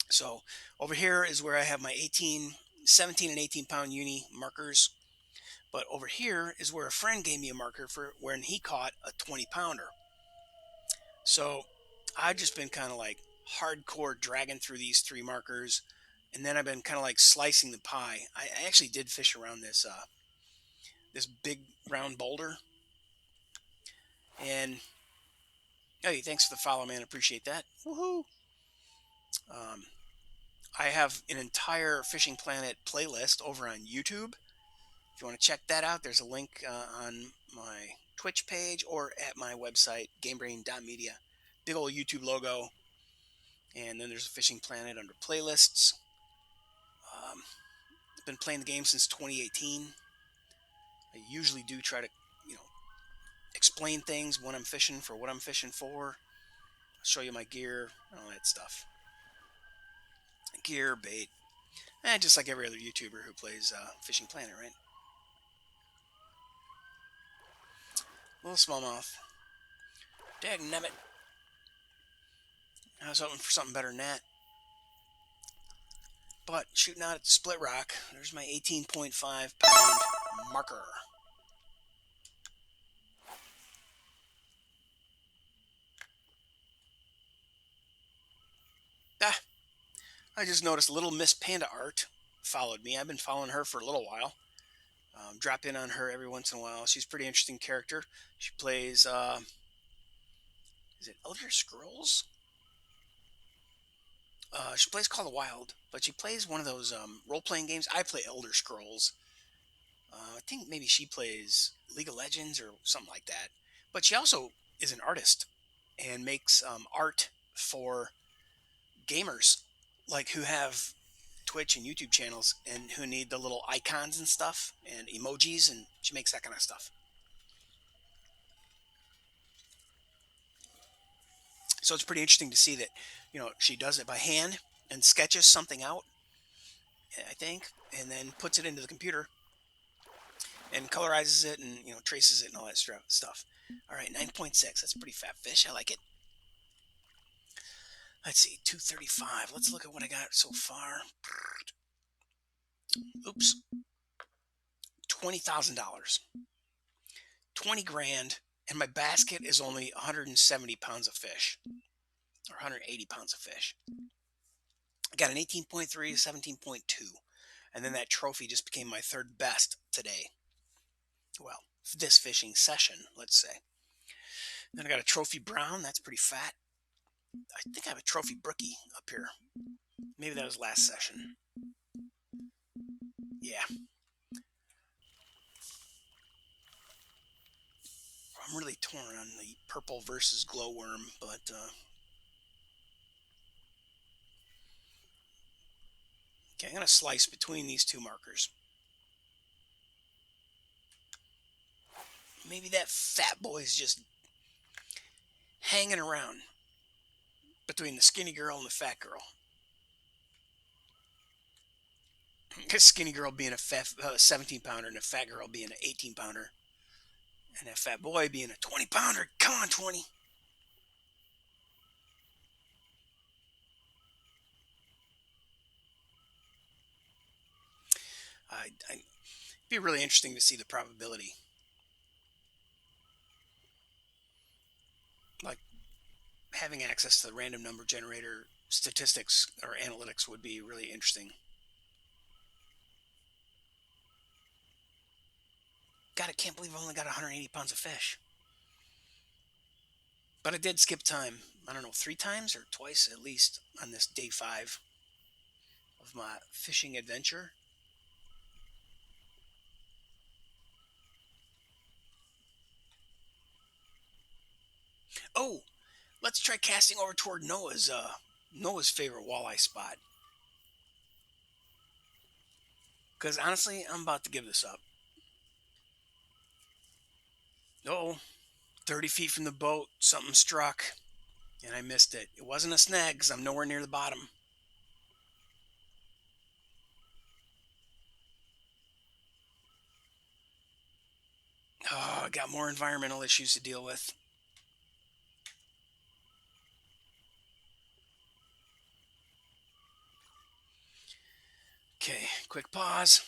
So over here is where I have my 17 and 18 pound uni markers. But over here is where a friend gave me a marker for when he caught a 20 pounder. So I've just been kind of like hardcore dragging through these three markers, and then I've been kind of like slicing the pie. I actually did fish around this big round boulder, and hey, thanks for the follow, man. Appreciate that. Woohoo! Um, I have an entire Fishing Planet playlist over on YouTube. If you want to check that out, there's a link on my Twitch page or at my website, GameBrain.media. Big old YouTube logo. And then there's a Fishing Planet under playlists. I've been playing the game since 2018. I usually do try to, you know, explain things when I'm fishing for what I'm fishing for. Show you my gear, all that stuff. Gear, bait. Just like every other YouTuber who plays Fishing Planet, right? Little smallmouth. Dagnabbit. I was hoping for something better than that. But shooting out at the split rock, there's my 18.5 pound marker. Ah, I just noticed Little Miss Panda Art followed me. I've been following her for a little while. Drop in on her every once in a while. She's a pretty interesting character. She plays, is it Elder Scrolls? She plays Call of the Wild, but she plays one of those role-playing games. I play Elder Scrolls. I think maybe she plays League of Legends or something like that. But she also is an artist and makes art for gamers, like who have Twitch and YouTube channels and who need the little icons and stuff and emojis, and she makes that kind of stuff. So it's pretty interesting to see that, she does it by hand and sketches something out, I think, and then puts it into the computer and colorizes it and, traces it and all that stuff. All right, 9.6. That's a pretty fat fish. I like it. Let's see, 235. Let's look at what I got so far. Oops. $20,000. 20 grand, and my basket is only 170 pounds of fish, or 180 pounds of fish. I got an 18.3, 17.2, and then that trophy just became my third best today. Well, this fishing session, let's say. Then I got a trophy brown, that's pretty fat. I think I have a trophy brookie up here. Maybe that was last session. Yeah. I'm really torn on the purple versus glowworm, but okay, I'm going to slice between these two markers. Maybe that fat boy's just hanging around between the skinny girl and the fat girl. A skinny girl being a fat 17 pounder and a fat girl being an 18 pounder. And that fat boy being a 20 pounder. Come on, 20. It'd be really interesting to see the probability. Like having access to the random number generator statistics or analytics would be really interesting. God, I can't believe I only got 180 pounds of fish. But I did skip time, I don't know, 3 times or twice at least on this day 5 of my fishing adventure. Oh, let's try casting over toward Noah's favorite walleye spot. Because honestly, I'm about to give this up. Oh, 30 feet from the boat, something struck, and I missed it. It wasn't a snag because I'm nowhere near the bottom. Oh, I got more environmental issues to deal with. Okay, quick pause.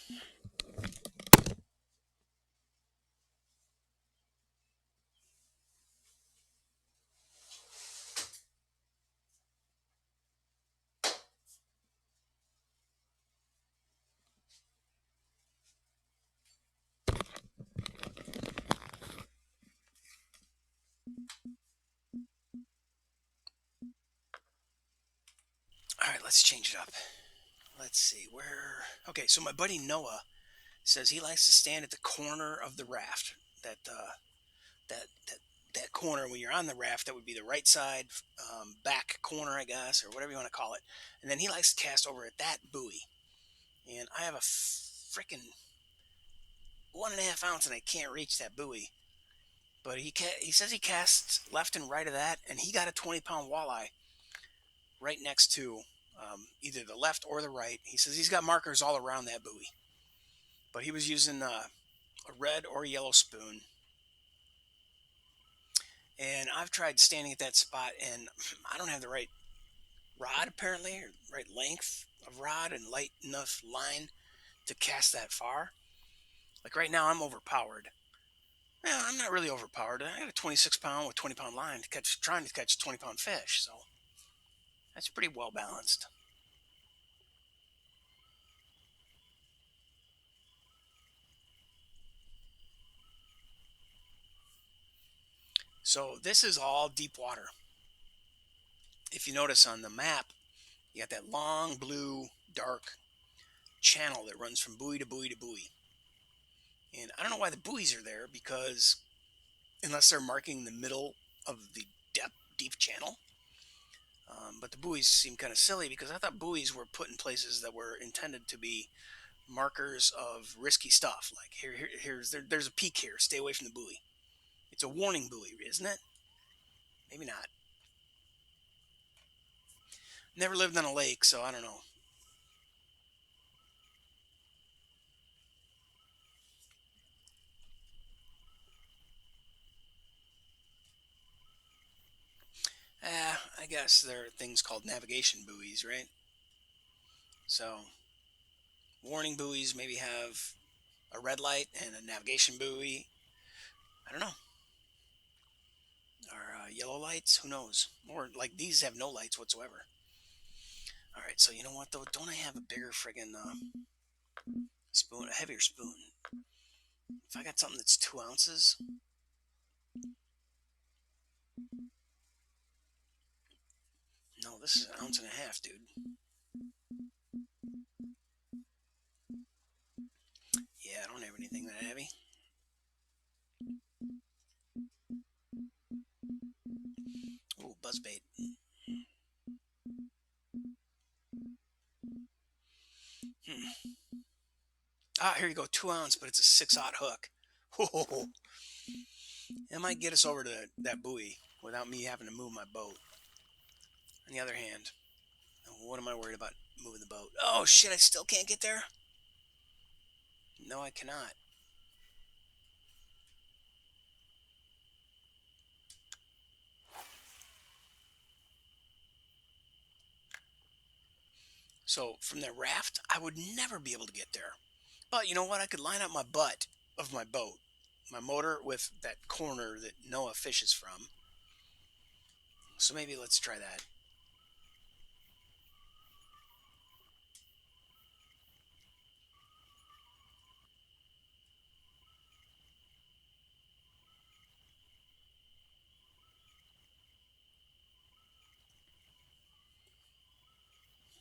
All right, let's change it up. Let's see where. Okay, so my buddy Noah says he likes to stand at the corner of the raft. That that that corner when you're on the raft, that would be the right side, back corner, I guess, or whatever you want to call it. And then he likes to cast over at that buoy. And I have a freaking 1.5 ounce, and I can't reach that buoy. But he says he casts left and right of that, and he got a 20-pound walleye right next to either the left or the right. He says he's got markers all around that buoy, but he was using a red or yellow spoon. And I've tried standing at that spot, and I don't have the right rod apparently, or right length of rod and light enough line to cast that far. Like right now, I'm overpowered. Yeah, I'm not really overpowered. I got a 26 pound with 20-pound line trying to catch 20-pound fish, so that's pretty well balanced. So this is all deep water. If you notice on the map, you got that long blue dark channel that runs from buoy to buoy to buoy. And I don't know why the buoys are there, because unless they're marking the middle of the deep channel. But the buoys seem kind of silly, because I thought buoys were put in places that were intended to be markers of risky stuff. Like there's a peak here. Stay away from the buoy. It's a warning buoy, isn't it? Maybe not. Never lived on a lake, so I don't know. I guess there are things called navigation buoys, right? So warning buoys maybe have a red light, and a navigation buoy, I don't know, or yellow lights. Who knows? Or like these have no lights whatsoever. All right, so you know what though? Don't I have a bigger friggin' spoon, a heavier spoon? If I got something that's 2 ounces, no, this is an ounce and a half, dude. Yeah, I don't have anything that heavy. Ooh, buzzbait. Hmm. Ah, here you go, 2 ounce, but it's a 6/0 hook. Oh, it might get us over to that buoy without me having to move my boat. On the other hand, what am I worried about moving the boat? Oh shit, I still can't get there? No, I cannot. So from that raft, I would never be able to get there. But you know what? I could line up my butt of my boat, my motor, with that corner that Noah fishes from. So maybe let's try that.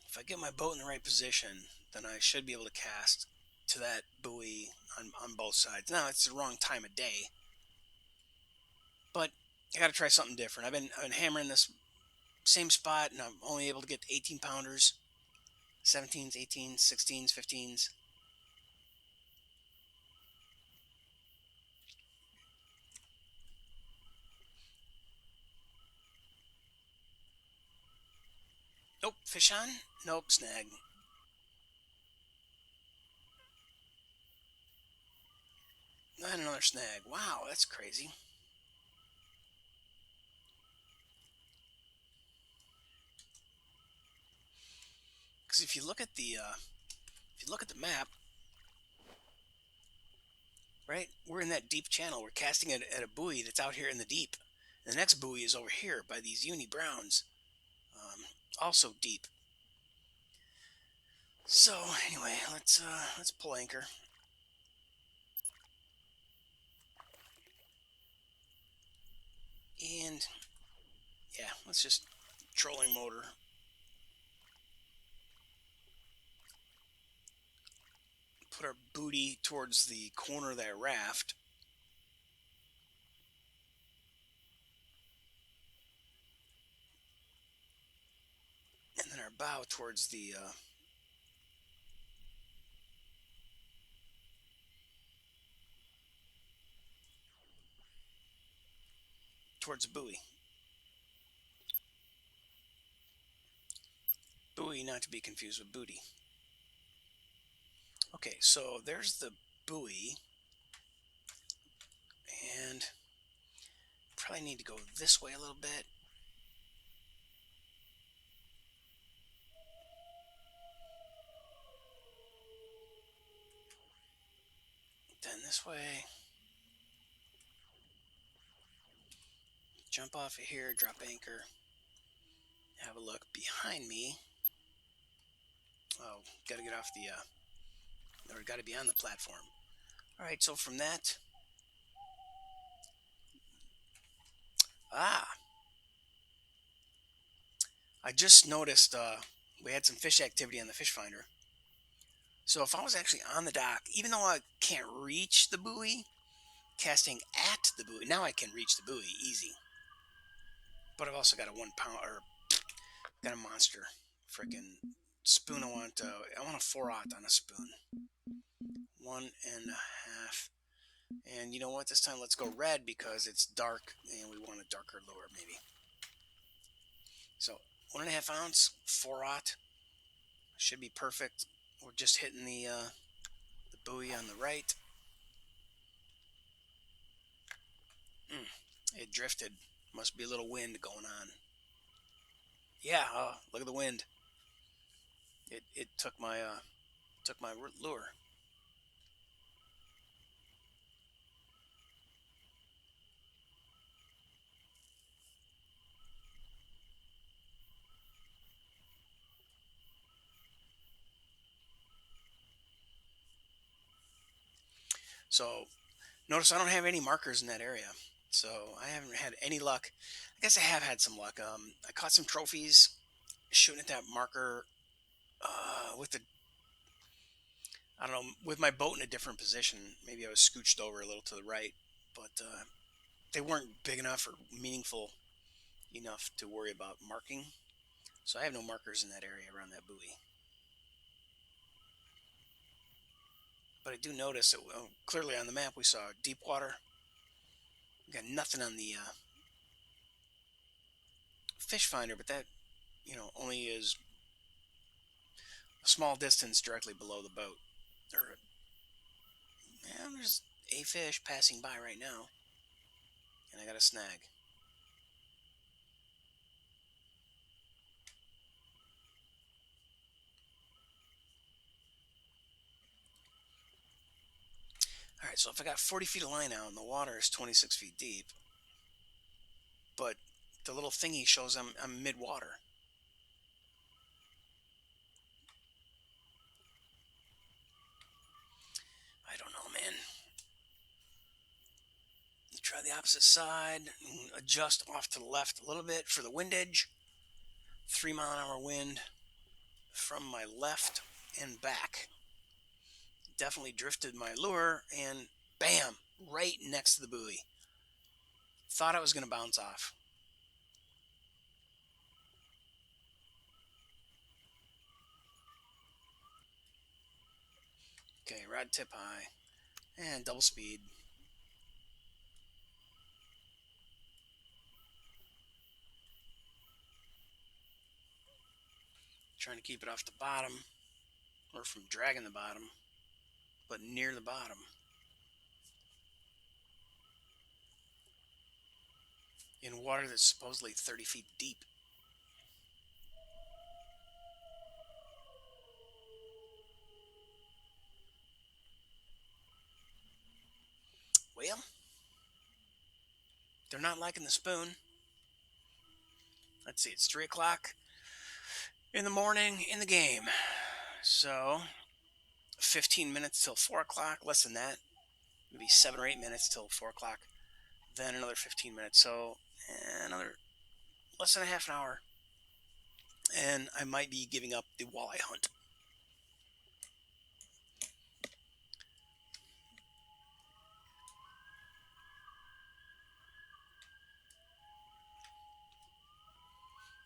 If I get my boat in the right position, then I should be able to cast to that buoy on both sides. Now, it's the wrong time of day, but I got to try something different. I've been hammering this same spot, and I'm only able to get 18 pounders, 17s, 18s, 16s, 15s. Nope, fish on. Nope, snag. And another snag. Wow, that's crazy. Because if you look at the map, right, we're in that deep channel. We're casting it at a buoy that's out here in the deep. And the next buoy is over here by these uni browns, um, also deep. So anyway, let's pull anchor. And yeah, let's just trolling motor. Put our booty towards the corner of that raft. And then our bow towards the buoy. Buoy, not to be confused with booty. Okay, so there's the buoy, and probably need to go this way a little bit. Then this way. Jump off of here, drop anchor. Have a look behind me. Oh, gotta get off or gotta be on the platform. All right, so from that, ah, I just noticed we had some fish activity on the fish finder. So if I was actually on the dock, even though I can't reach the buoy, casting at the buoy, now I can reach the buoy easy. But I've also got a 1 pound, or got a monster freaking spoon. I want a 4/0 on a spoon. 1.5. And you know what? This time let's go red because it's dark and we want a darker lure maybe. So 1.5 ounce, 4/0. Should be perfect. We're just hitting the buoy on the right. It drifted. Must be a little wind going on. Yeah, look at the wind. It took my lure. So notice I don't have any markers in that area. So I haven't had any luck. I guess I have had some luck. I caught some trophies shooting at that marker with the I don't know with my boat in a different position. Maybe I was scooched over a little to the right, but they weren't big enough or meaningful enough to worry about marking. So I have no markers in that area around that buoy. But I do notice that clearly on the map we saw deep water. We got nothing on the fish finder, but that only is a small distance directly below the boat. Or yeah, there's a fish passing by right now, and I got a snag. All right, so if I got 40 feet of line out and the water is 26 feet deep, but the little thingy shows I'm mid-water. I don't know, man. You try the opposite side, and adjust off to the left a little bit for the wind edge. 3 mile an hour wind from my left and back. Definitely drifted my lure, and bam, right next to the buoy. Thought I was going to bounce off. Okay, rod tip high, and double speed. Trying to keep it off the bottom, or from dragging the bottom, but near the bottom. In water that's supposedly 30 feet deep. Well, they're not liking the spoon. Let's see, it's 3 o'clock in the morning in the game. So, 15 minutes till 4 o'clock, less than that. Maybe 7 or 8 minutes till 4 o'clock. Then another 15 minutes. So, another less than a half an hour. And I might be giving up the walleye hunt.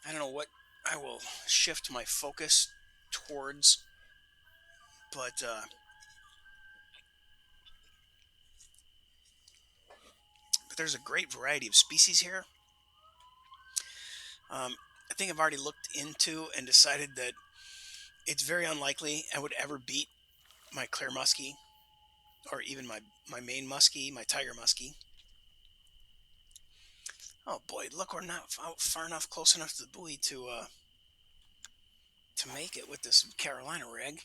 I don't know what I will shift my focus towards, but there's a great variety of species here. I think I've already looked into and decided that it's very unlikely I would ever beat my clear muskie or even my main muskie, my tiger muskie. Oh boy, look, we're not out far enough, close enough to the buoy to make it with this Carolina rig.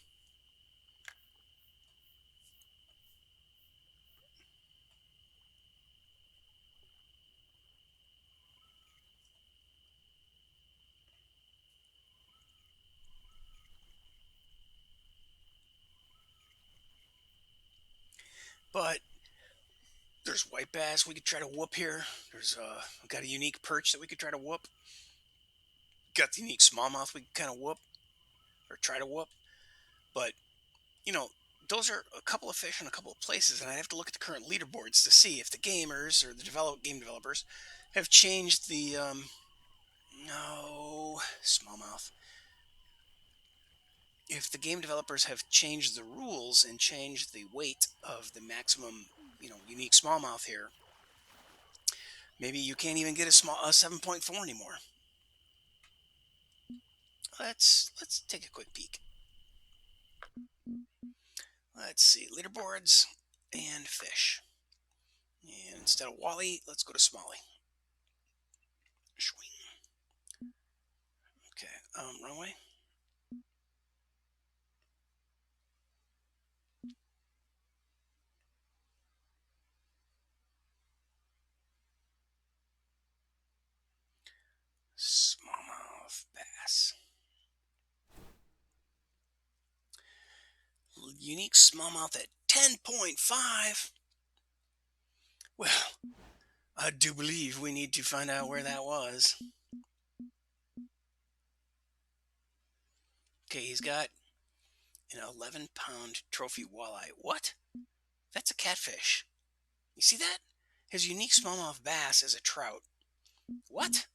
But there's white bass we could try to whoop here. There's got a unique perch that we could try to whoop. Got the unique smallmouth we could kind of whoop or try to whoop. But you know, those are a couple of fish in a couple of places, and I have to look at the current leaderboards to see if the gamers or the game developers have changed the no smallmouth. If the game developers have changed the rules and changed the weight of the maximum, unique smallmouth here, maybe you can't even get a 7.4 anymore. Let's take a quick peek. Let's see, leaderboards and fish. And instead of Wally, let's go to Smalley. Swing. Okay, runway. Smallmouth bass. Unique smallmouth at 10.5. Well, I do believe we need to find out where that was. Okay, he's got an 11-pound trophy walleye. What? That's a catfish. You see that? His unique smallmouth bass is a trout. What?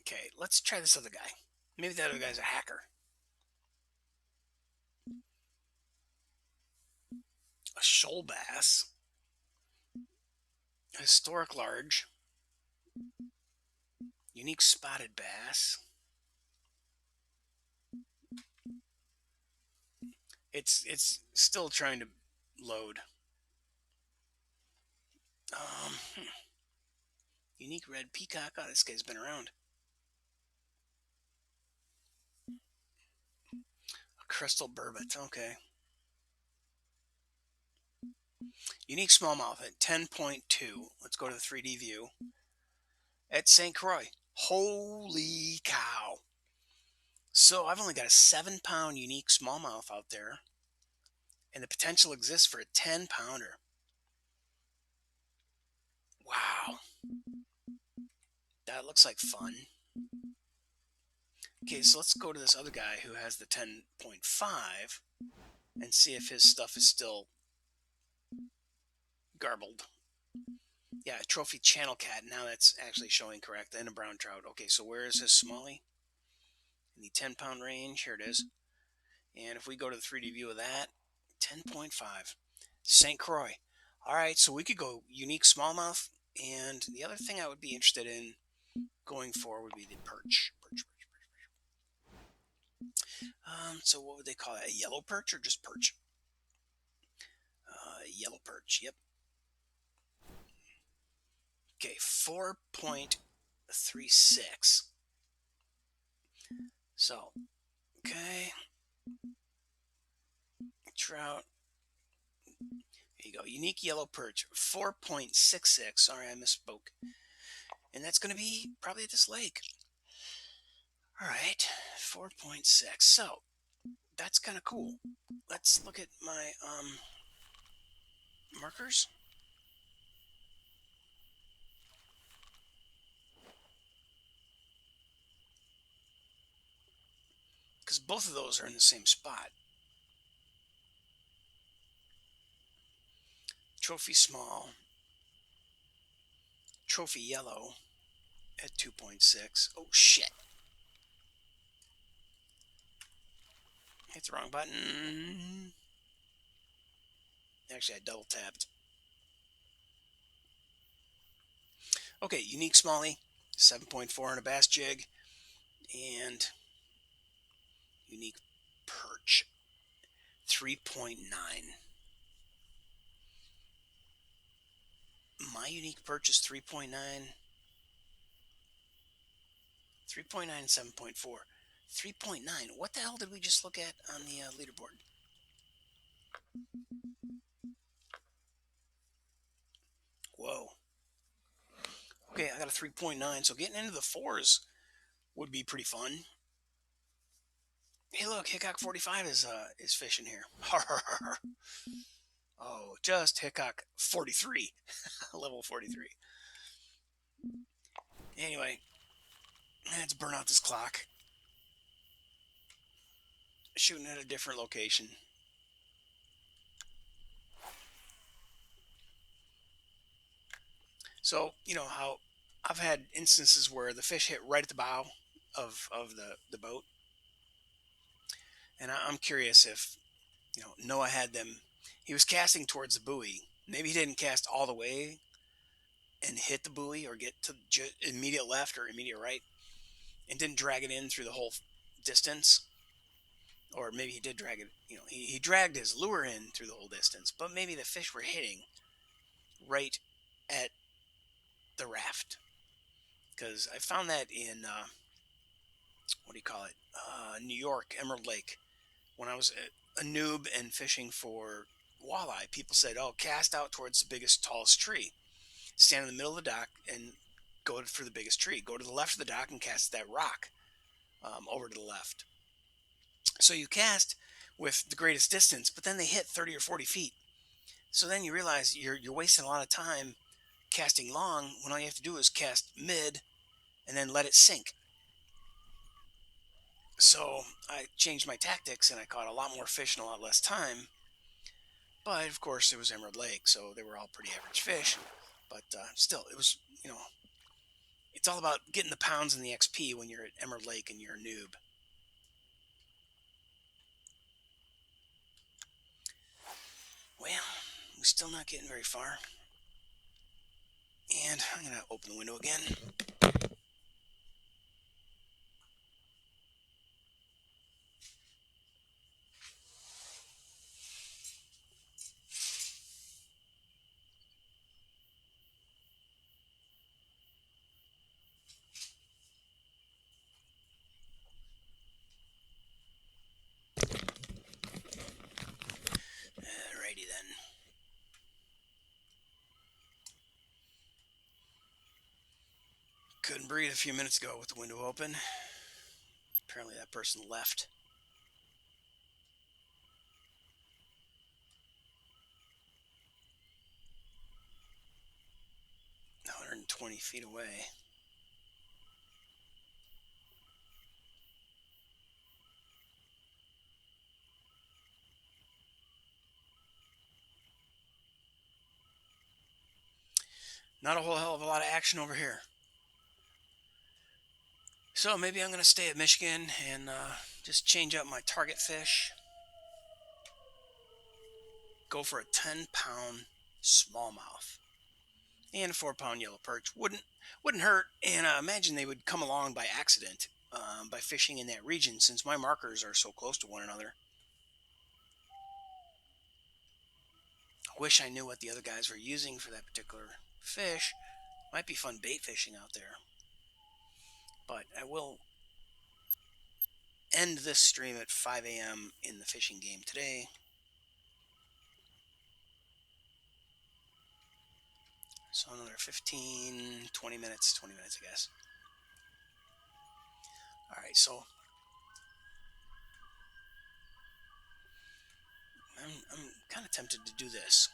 Okay, let's try this other guy. Maybe that other guy's a hacker. A shoal bass. A historic large. Unique spotted bass. It's still trying to load. Hmm. Unique red peacock. Oh, this guy's been around. A crystal burbot. Okay. Unique smallmouth at 10.2. Let's go to the 3D view. At St. Croix. Holy cow. So I've only got a 7-pound unique smallmouth out there. And the potential exists for a 10-pounder. Wow. That looks like fun. Okay, so let's go to this other guy who has the 10.5 and see if his stuff is still garbled. Yeah, trophy channel cat. Now that's actually showing correct. And a brown trout. Okay, so where is his smallie? In the 10-pound range. Here it is. And if we go to the 3D view of that, 10.5. St. Croix. All right, so we could go unique smallmouth. And the other thing I would be interested in going for would be the perch. So what would they call it? A yellow perch or just perch? Yellow perch, yep. Okay, 4.36. So, okay. Trout. There you go. Unique yellow perch, 4.66. Sorry, I misspoke. And that's going to be probably at this lake. All right, 4.6. So, that's kind of cool. Let's look at my markers. Because both of those are in the same spot. Trophy small. Trophy yellow at 2.6. Oh, shit. Hit the wrong button. Actually, I double tapped. Okay, unique smallie, 7.4 on a bass jig, and unique perch, 3.9. My unique perch is 3.9. 3.9 and 7.4. 3.9. What the hell did we just look at on the leaderboard? Whoa. Okay, I got a 3.9, so getting into the fours would be pretty fun. Hey, look, Hickok 45 is fishing here. Oh, just Hickok 43, level 43. Anyway, let's burn out this clock. Shooting at a different location. So, you know how I've had instances where the fish hit right at the bow of the boat. And I'm curious if, Noah had them. He was casting towards the buoy. Maybe he didn't cast all the way and hit the buoy or get to immediate left or immediate right. and didn't drag it in through the whole distance. Or maybe he did drag it, he dragged his lure in through the whole distance, but maybe the fish were hitting right at the raft. Because I found that in, what do you call it? New York, Emerald Lake. When I was a noob and fishing for walleye, people said, oh, cast out towards the biggest, tallest tree. Stand in the middle of the dock and go for the biggest tree. Go to the left of the dock and cast that rock over to the left. So you cast with the greatest distance, but then they hit 30 or 40 feet. So then you realize you're wasting a lot of time casting long when all you have to do is cast mid and then let it sink. So I changed my tactics and I caught a lot more fish in a lot less time. But of course, it was Emerald Lake, so they were all pretty average fish. But still, it was, it's all about getting the pounds and the XP when you're at Emerald Lake and you're a noob. Well, we're still not getting very far. And I'm going to open the window again. Alrighty then. Couldn't breathe a few minutes ago with the window open. Apparently that person left. 120 feet away. Not a whole hell of a lot of action over here. So maybe I'm going to stay at Michigan and just change up my target fish. Go for a 10-pound smallmouth and a 4-pound yellow perch. Wouldn't hurt, and I imagine they would come along by accident by fishing in that region since my markers are so close to one another. I wish I knew what the other guys were using for that particular fish. Might be fun bait fishing out there. But I will end this stream at 5 a.m. in the fishing game today. So another 15, 20 minutes, I guess. All right, so I'm kind of tempted to do this.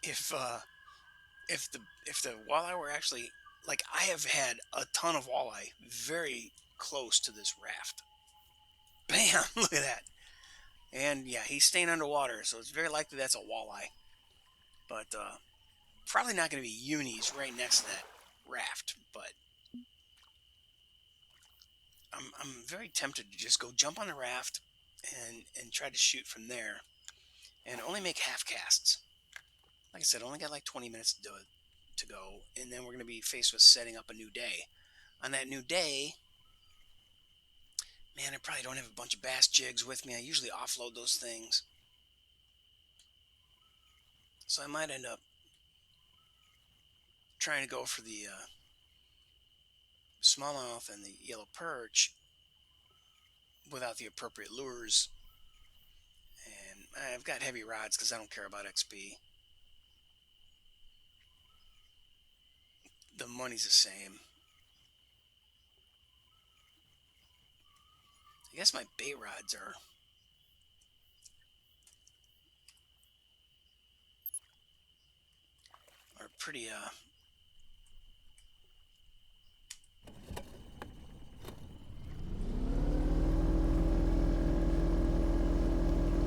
If the walleye were actually, like, I have had a ton of walleye very close to this raft. Bam! Look at that. And yeah, he's staying underwater, so it's very likely that's a walleye. But probably not going to be unis right next to that raft. But I'm very tempted to just go jump on the raft and try to shoot from there, and only make half casts. Like I said, only got like 20 minutes to do it, to go, and then we're going to be faced with setting up a new day. On that new day, man, I probably don't have a bunch of bass jigs with me. I usually offload those things. So I might end up trying to go for the smallmouth and the yellow perch without the appropriate lures. And I've got heavy rods because I don't care about XP. The money's the same. I guess my bait rods are pretty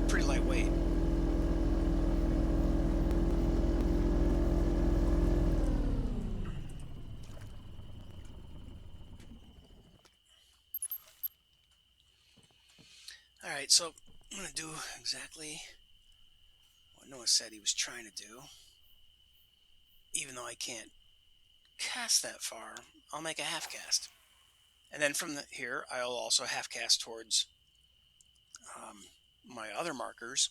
pretty lightweight. Alright, so I'm going to do exactly what no Noah said he was trying to do. Even though I can't cast that far, I'll make a half cast. And then from here, I'll also half cast towards my other markers.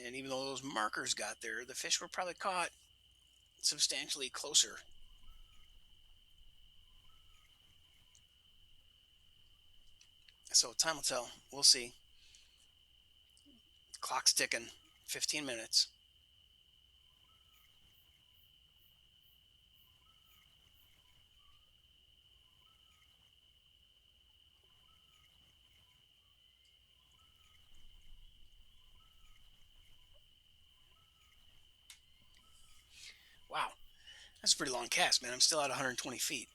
And even though those markers got there, the fish were probably caught substantially closer. So time will tell. We'll see. Clock's ticking. 15 minutes. Wow. That's a pretty long cast, man. I'm still at 120 feet.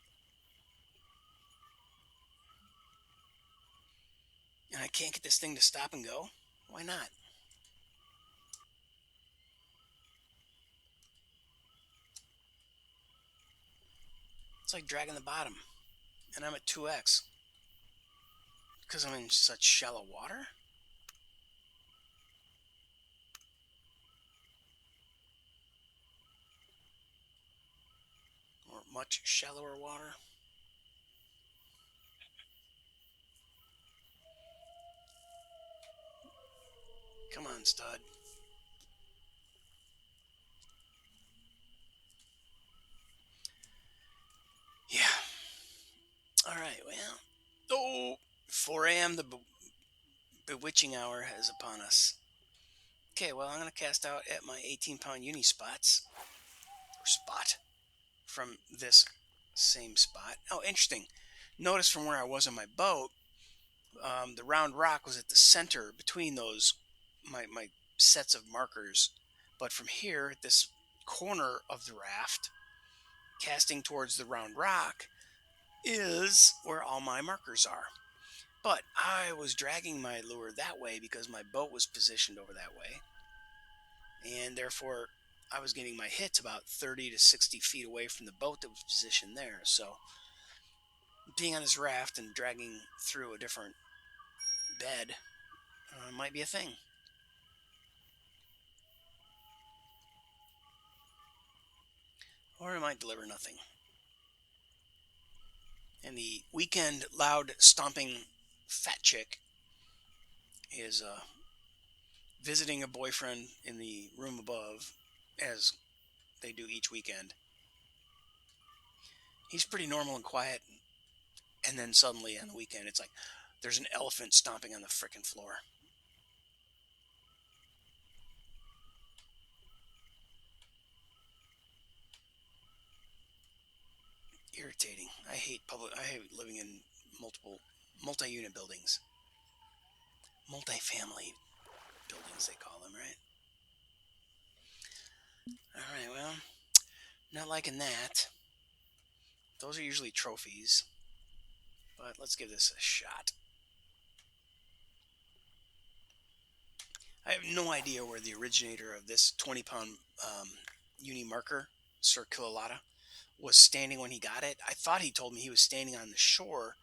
And I can't get this thing to stop and go? Why not? It's like dragging the bottom. And I'm at 2x. Because I'm in such shallow water? Or much shallower water? Come on, stud. Yeah. All right, well. Oh, 4 a.m. The bewitching hour is upon us. Okay, well, I'm going to cast out at my 18-pound uni spots. Or spot. From this same spot. Oh, interesting. Notice from where I was on my boat, the round rock was at the center between those my sets of markers. But from here, at this corner of the raft, casting towards the round rock, is where all my markers are. But I was dragging my lure that way because my boat was positioned over that way. And therefore, I was getting my hits about 30 to 60 feet away from the boat that was positioned there. So, being on this raft and dragging through a different bed might be a thing. Or it might deliver nothing. And the weekend loud stomping fat chick is visiting a boyfriend in the room above, as they do each weekend. He's pretty normal and quiet, and then suddenly on the weekend, it's like there's an elephant stomping on the frickin' floor. Irritating. I hate living in multi-unit buildings. Multi-family buildings, they call them, right? All right, well, not liking that. Those are usually trophies, but let's give this a shot. I have no idea where the originator of this 20-pound uni marker, Sir Kilolata, was standing when he got it. I thought he told me he was standing on the shore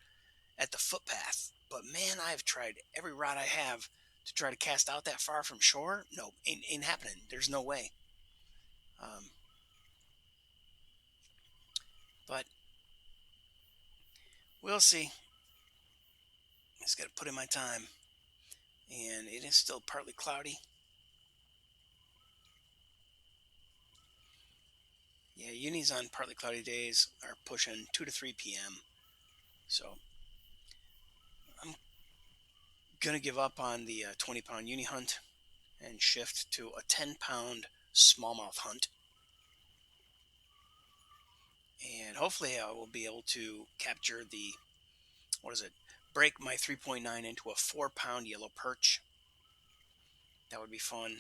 at the footpath. But man, I've tried every rod I have to try to cast out that far from shore. No, ain't happening. There's no way. But we'll see. Just got to put in my time. And it is still partly cloudy. Yeah, unis on partly cloudy days are pushing 2 to 3 p.m. So I'm going to give up on the 20-pound uni hunt and shift to a 10-pound smallmouth hunt. And hopefully I will be able to capture the, break my 3.9 into a 4-pound yellow perch. That would be fun.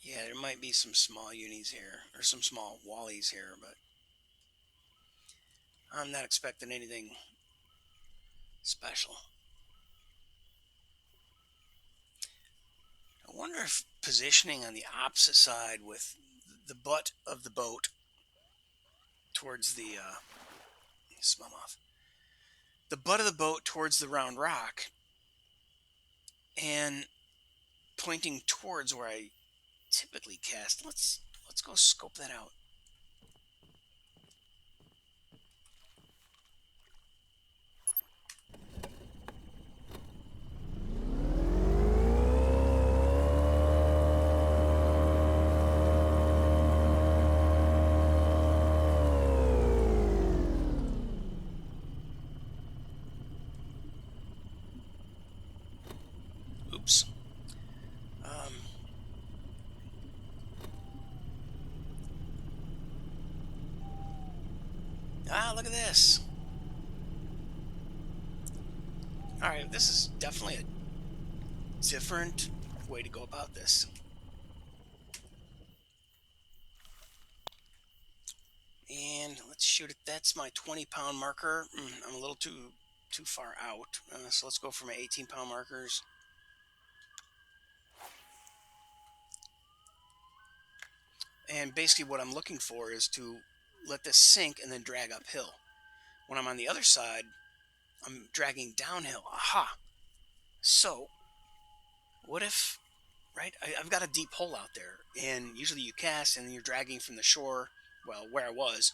Yeah, there might be some small unis here, or some small wallies here, but I'm not expecting anything special. I wonder if positioning on the opposite side with the butt of the boat towards smum off, the butt of the boat towards the round rock and pointing towards where I typically cast. Let's go scope that out. Oops. Um, Look at this. All right, this is definitely a different way to go about this. And let's shoot it. That's my 20-pound marker. I'm a little too far out. So let's go for my 18-pound markers. And basically what I'm looking for is to let this sink and then drag uphill. When I'm on the other side, I'm dragging downhill. Aha! So, what if, right? I've got a deep hole out there, and usually you cast and you're dragging from the shore. Well, where I was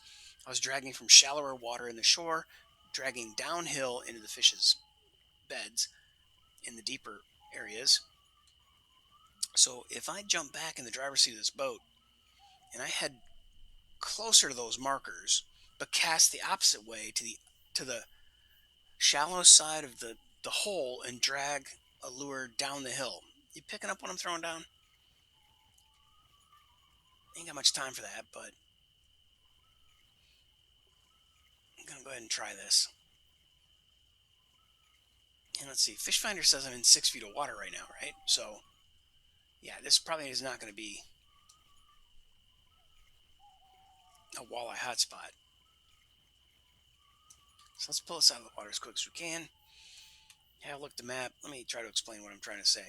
dragging from shallower water in the shore, dragging downhill into the fish's beds in the deeper areas. So if I jump back in the driver's seat of this boat and I head closer to those markers, but cast the opposite way to the shallow side of the hole and drag a lure down the hill. You picking up what I'm throwing down? Ain't got much time for that, but I'm gonna go ahead and try this. And let's see, Fish Finder says I'm in 6 feet of water right now, right? So yeah, this probably is not going to be a walleye hotspot. So let's pull this out of the water as quick as we can. Have a look at the map. Let me try to explain what I'm trying to say.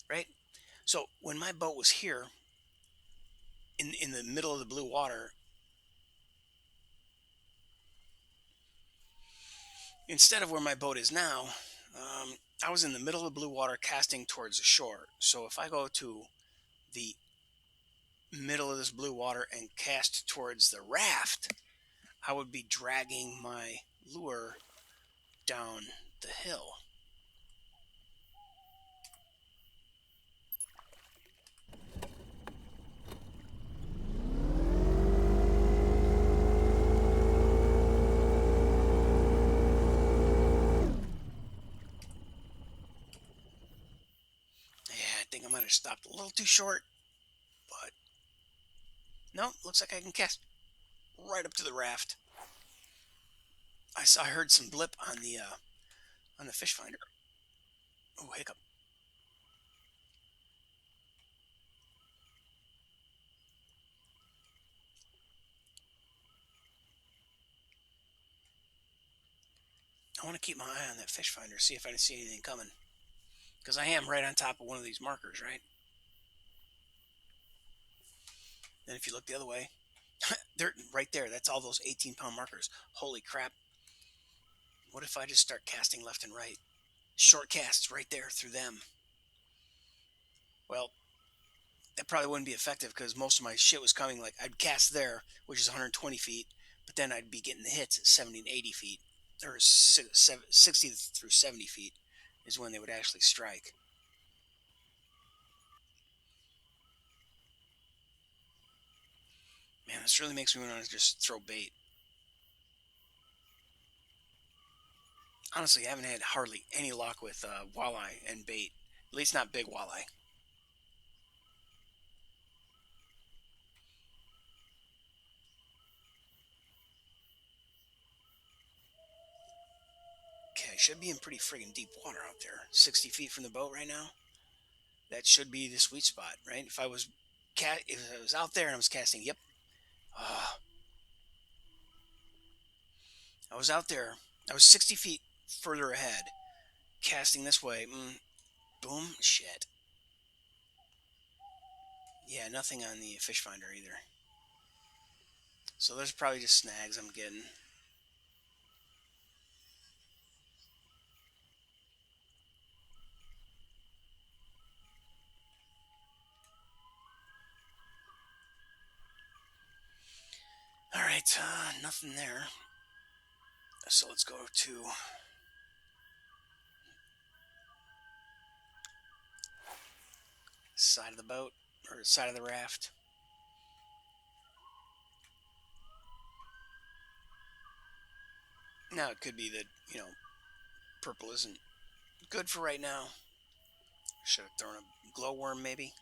Right? So when my boat was here in the middle of the blue water, instead of where my boat is now, I was in the middle of the blue water casting towards the shore. So if I go to the middle of this blue water and cast towards the raft, I would be dragging my lure down the hill. Yeah, I think I might have stopped a little too short, but no, looks like I can cast right up to the raft. I heard some blip on the fish finder. Oh, hiccup. I want to keep my eye on that fish finder, see if I see anything coming, because I am right on top of one of these markers, right? Then if you look the other way, they're right there. That's all those 18-pound markers. Holy crap! What if I just start casting left and right? Short casts right there through them. Well, that probably wouldn't be effective because most of my shit was coming like I'd cast there, which is 120 feet, but then I'd be getting the hits at 70 and 80 feet, or 60 through 70 feet is when they would actually strike. Man, this really makes me want to just throw bait. Honestly, I haven't had hardly any luck with walleye and bait, at least not big walleye. Okay, I should be in pretty friggin' deep water out there. 60 feet from the boat right now. That should be the sweet spot, right? If I was out there and I was casting, yep. Uh, I was out there. I was 60 feet further ahead, casting this way. Boom. Shit. Yeah, nothing on the fish finder either. So there's probably just snags I'm getting. All right, nothing there. So let's go to side of the boat or side of the raft. Now it could be that purple isn't good for right now. Should have thrown a glowworm maybe.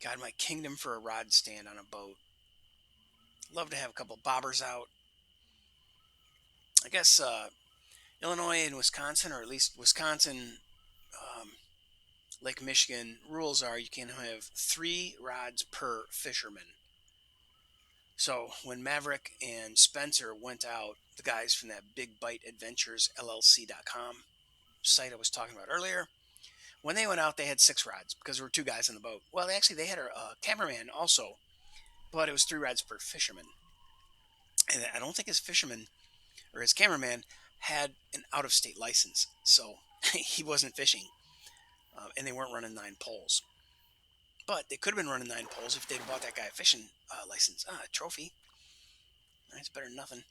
God, my kingdom for a rod stand on a boat. Love to have a couple bobbers out. I guess Illinois and Wisconsin, or at least Wisconsin, um, Lake Michigan rules are you can have 3 rods per fisherman. So when Maverick and Spencer went out, the guys from that Big Bite Adventures LLC.com site I was talking about earlier, when they went out, they had 6 rods because there were 2 guys in the boat. Well, they had a cameraman also, but it was 3 rods per fisherman. And I don't think his fisherman or his cameraman had an out of state license, so he wasn't fishing, and they weren't running 9 poles. But they could have been running 9 poles if they'd bought that guy a fishing license. Trophy. That's better than nothing.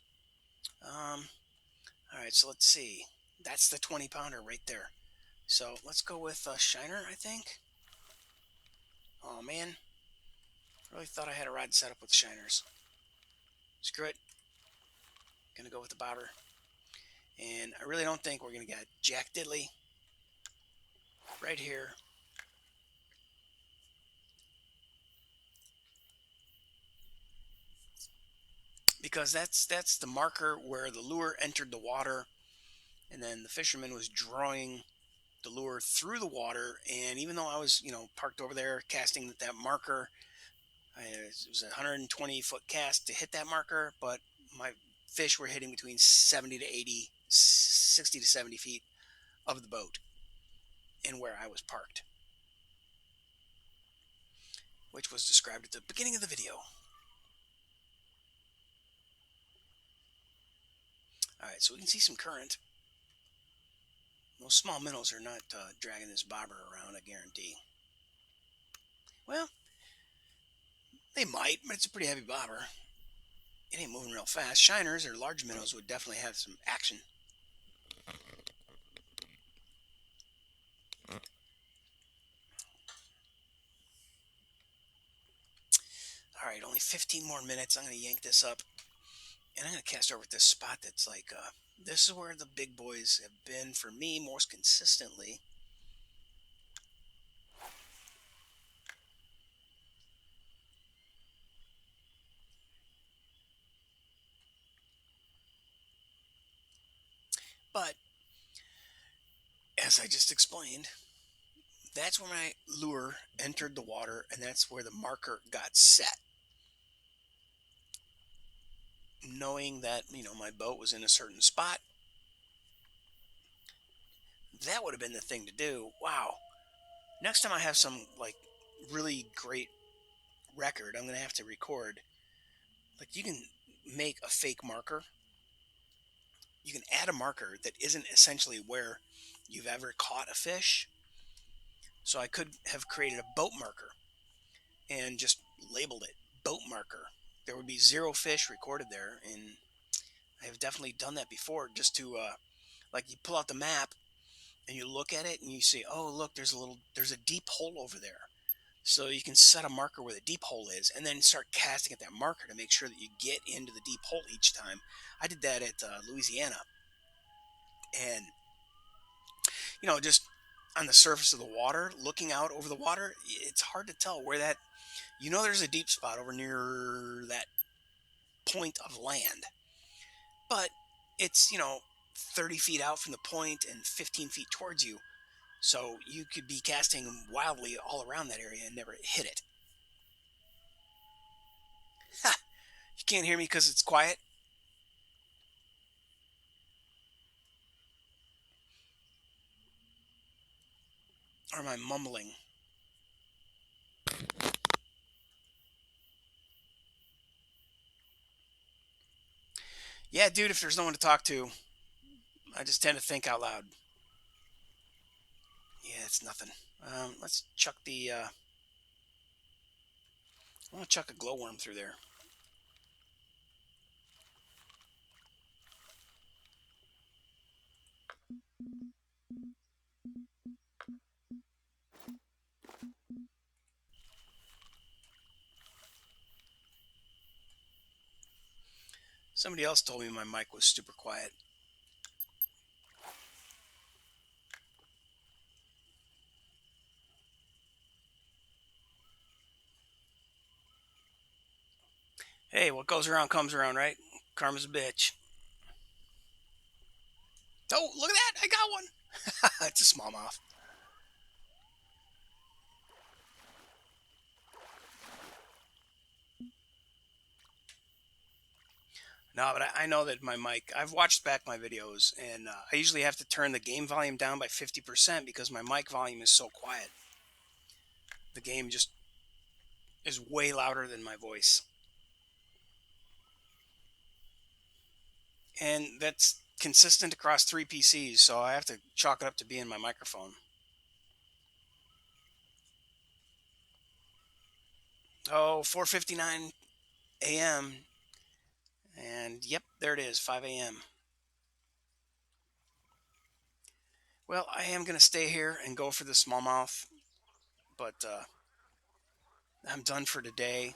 All right, so let's see. That's the 20-pounder right there. So let's go with Shiner, I think. Oh man, really thought I had a rod set up with Shiners. Screw it. Gonna go with the bobber. And I really don't think we're gonna get Jack Diddley right here. Because that's the marker where the lure entered the water, and then the fisherman was drawing the lure through the water. And even though I was parked over there casting at that marker, it was a 120-foot cast to hit that marker, but my fish were hitting between 70 to 80, 60 to 70 feet of the boat and where I was parked, which was described at the beginning of the video. All right, so we can see some current. Those small minnows are not dragging this bobber around, I guarantee. Well, they might, but it's a pretty heavy bobber. It ain't moving real fast. Shiners or large minnows would definitely have some action. All right, only 15 more minutes. I'm going to yank this up, and I'm going to cast over at this spot that's like, this is where the big boys have been for me most consistently. But, as I just explained, that's where my lure entered the water, and that's where the marker got set. Knowing that, my boat was in a certain spot, that would have been the thing to do. Wow. Next time I have some, like, really great record, I'm going to have to record. Like, you can make a fake marker. You can add a marker that isn't essentially where you've ever caught a fish. So I could have created a boat marker and just labeled it boat marker. There would be 0 fish recorded there, and I have definitely done that before. Just to like, you pull out the map and you look at it and you see, oh look, there's a deep hole over there. So you can set a marker where the deep hole is, and then start casting at that marker to make sure that you get into the deep hole each time. I did that at Louisiana, and just on the surface of the water, looking out over the water, it's hard to tell where that. There's a deep spot over near that point of land, but it's 30 feet out from the point and 15 feet towards you. So you could be casting wildly all around that area and never hit it. Ha! You can't hear me because it's quiet. Or am I mumbling? Yeah, dude, if there's no one to talk to, I just tend to think out loud. Yeah, it's nothing. Let's chuck the. I want to chuck a glowworm through there. Somebody else told me my mic was super quiet. Hey, what goes around comes around, right? Karma's a bitch. Oh, look at that! I got one. It's a smallmouth. No, but I know that my mic. I've watched back my videos, and I usually have to turn the game volume down by 50% because my mic volume is so quiet. The game just is way louder than my voice, and that's consistent across three PCs. So I have to chalk it up to being my microphone. Oh, 4:59 a.m. And yep, there it is, 5 a.m. Well, I am going to stay here and go for the smallmouth, but I'm done for today.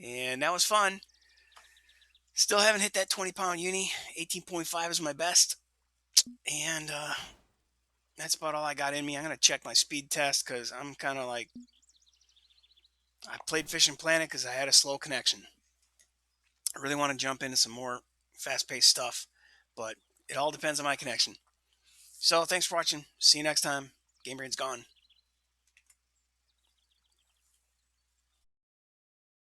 And that was fun. Still haven't hit that 20-pound uni. 18.5 is my best. And that's about all I got in me. I'm going to check my speed test because I'm kind of like, I played Fishing Planet because I had a slow connection. I really want to jump into some more fast paced stuff, but it all depends on my connection. So thanks for watching. See you next time. Game Brain's gone.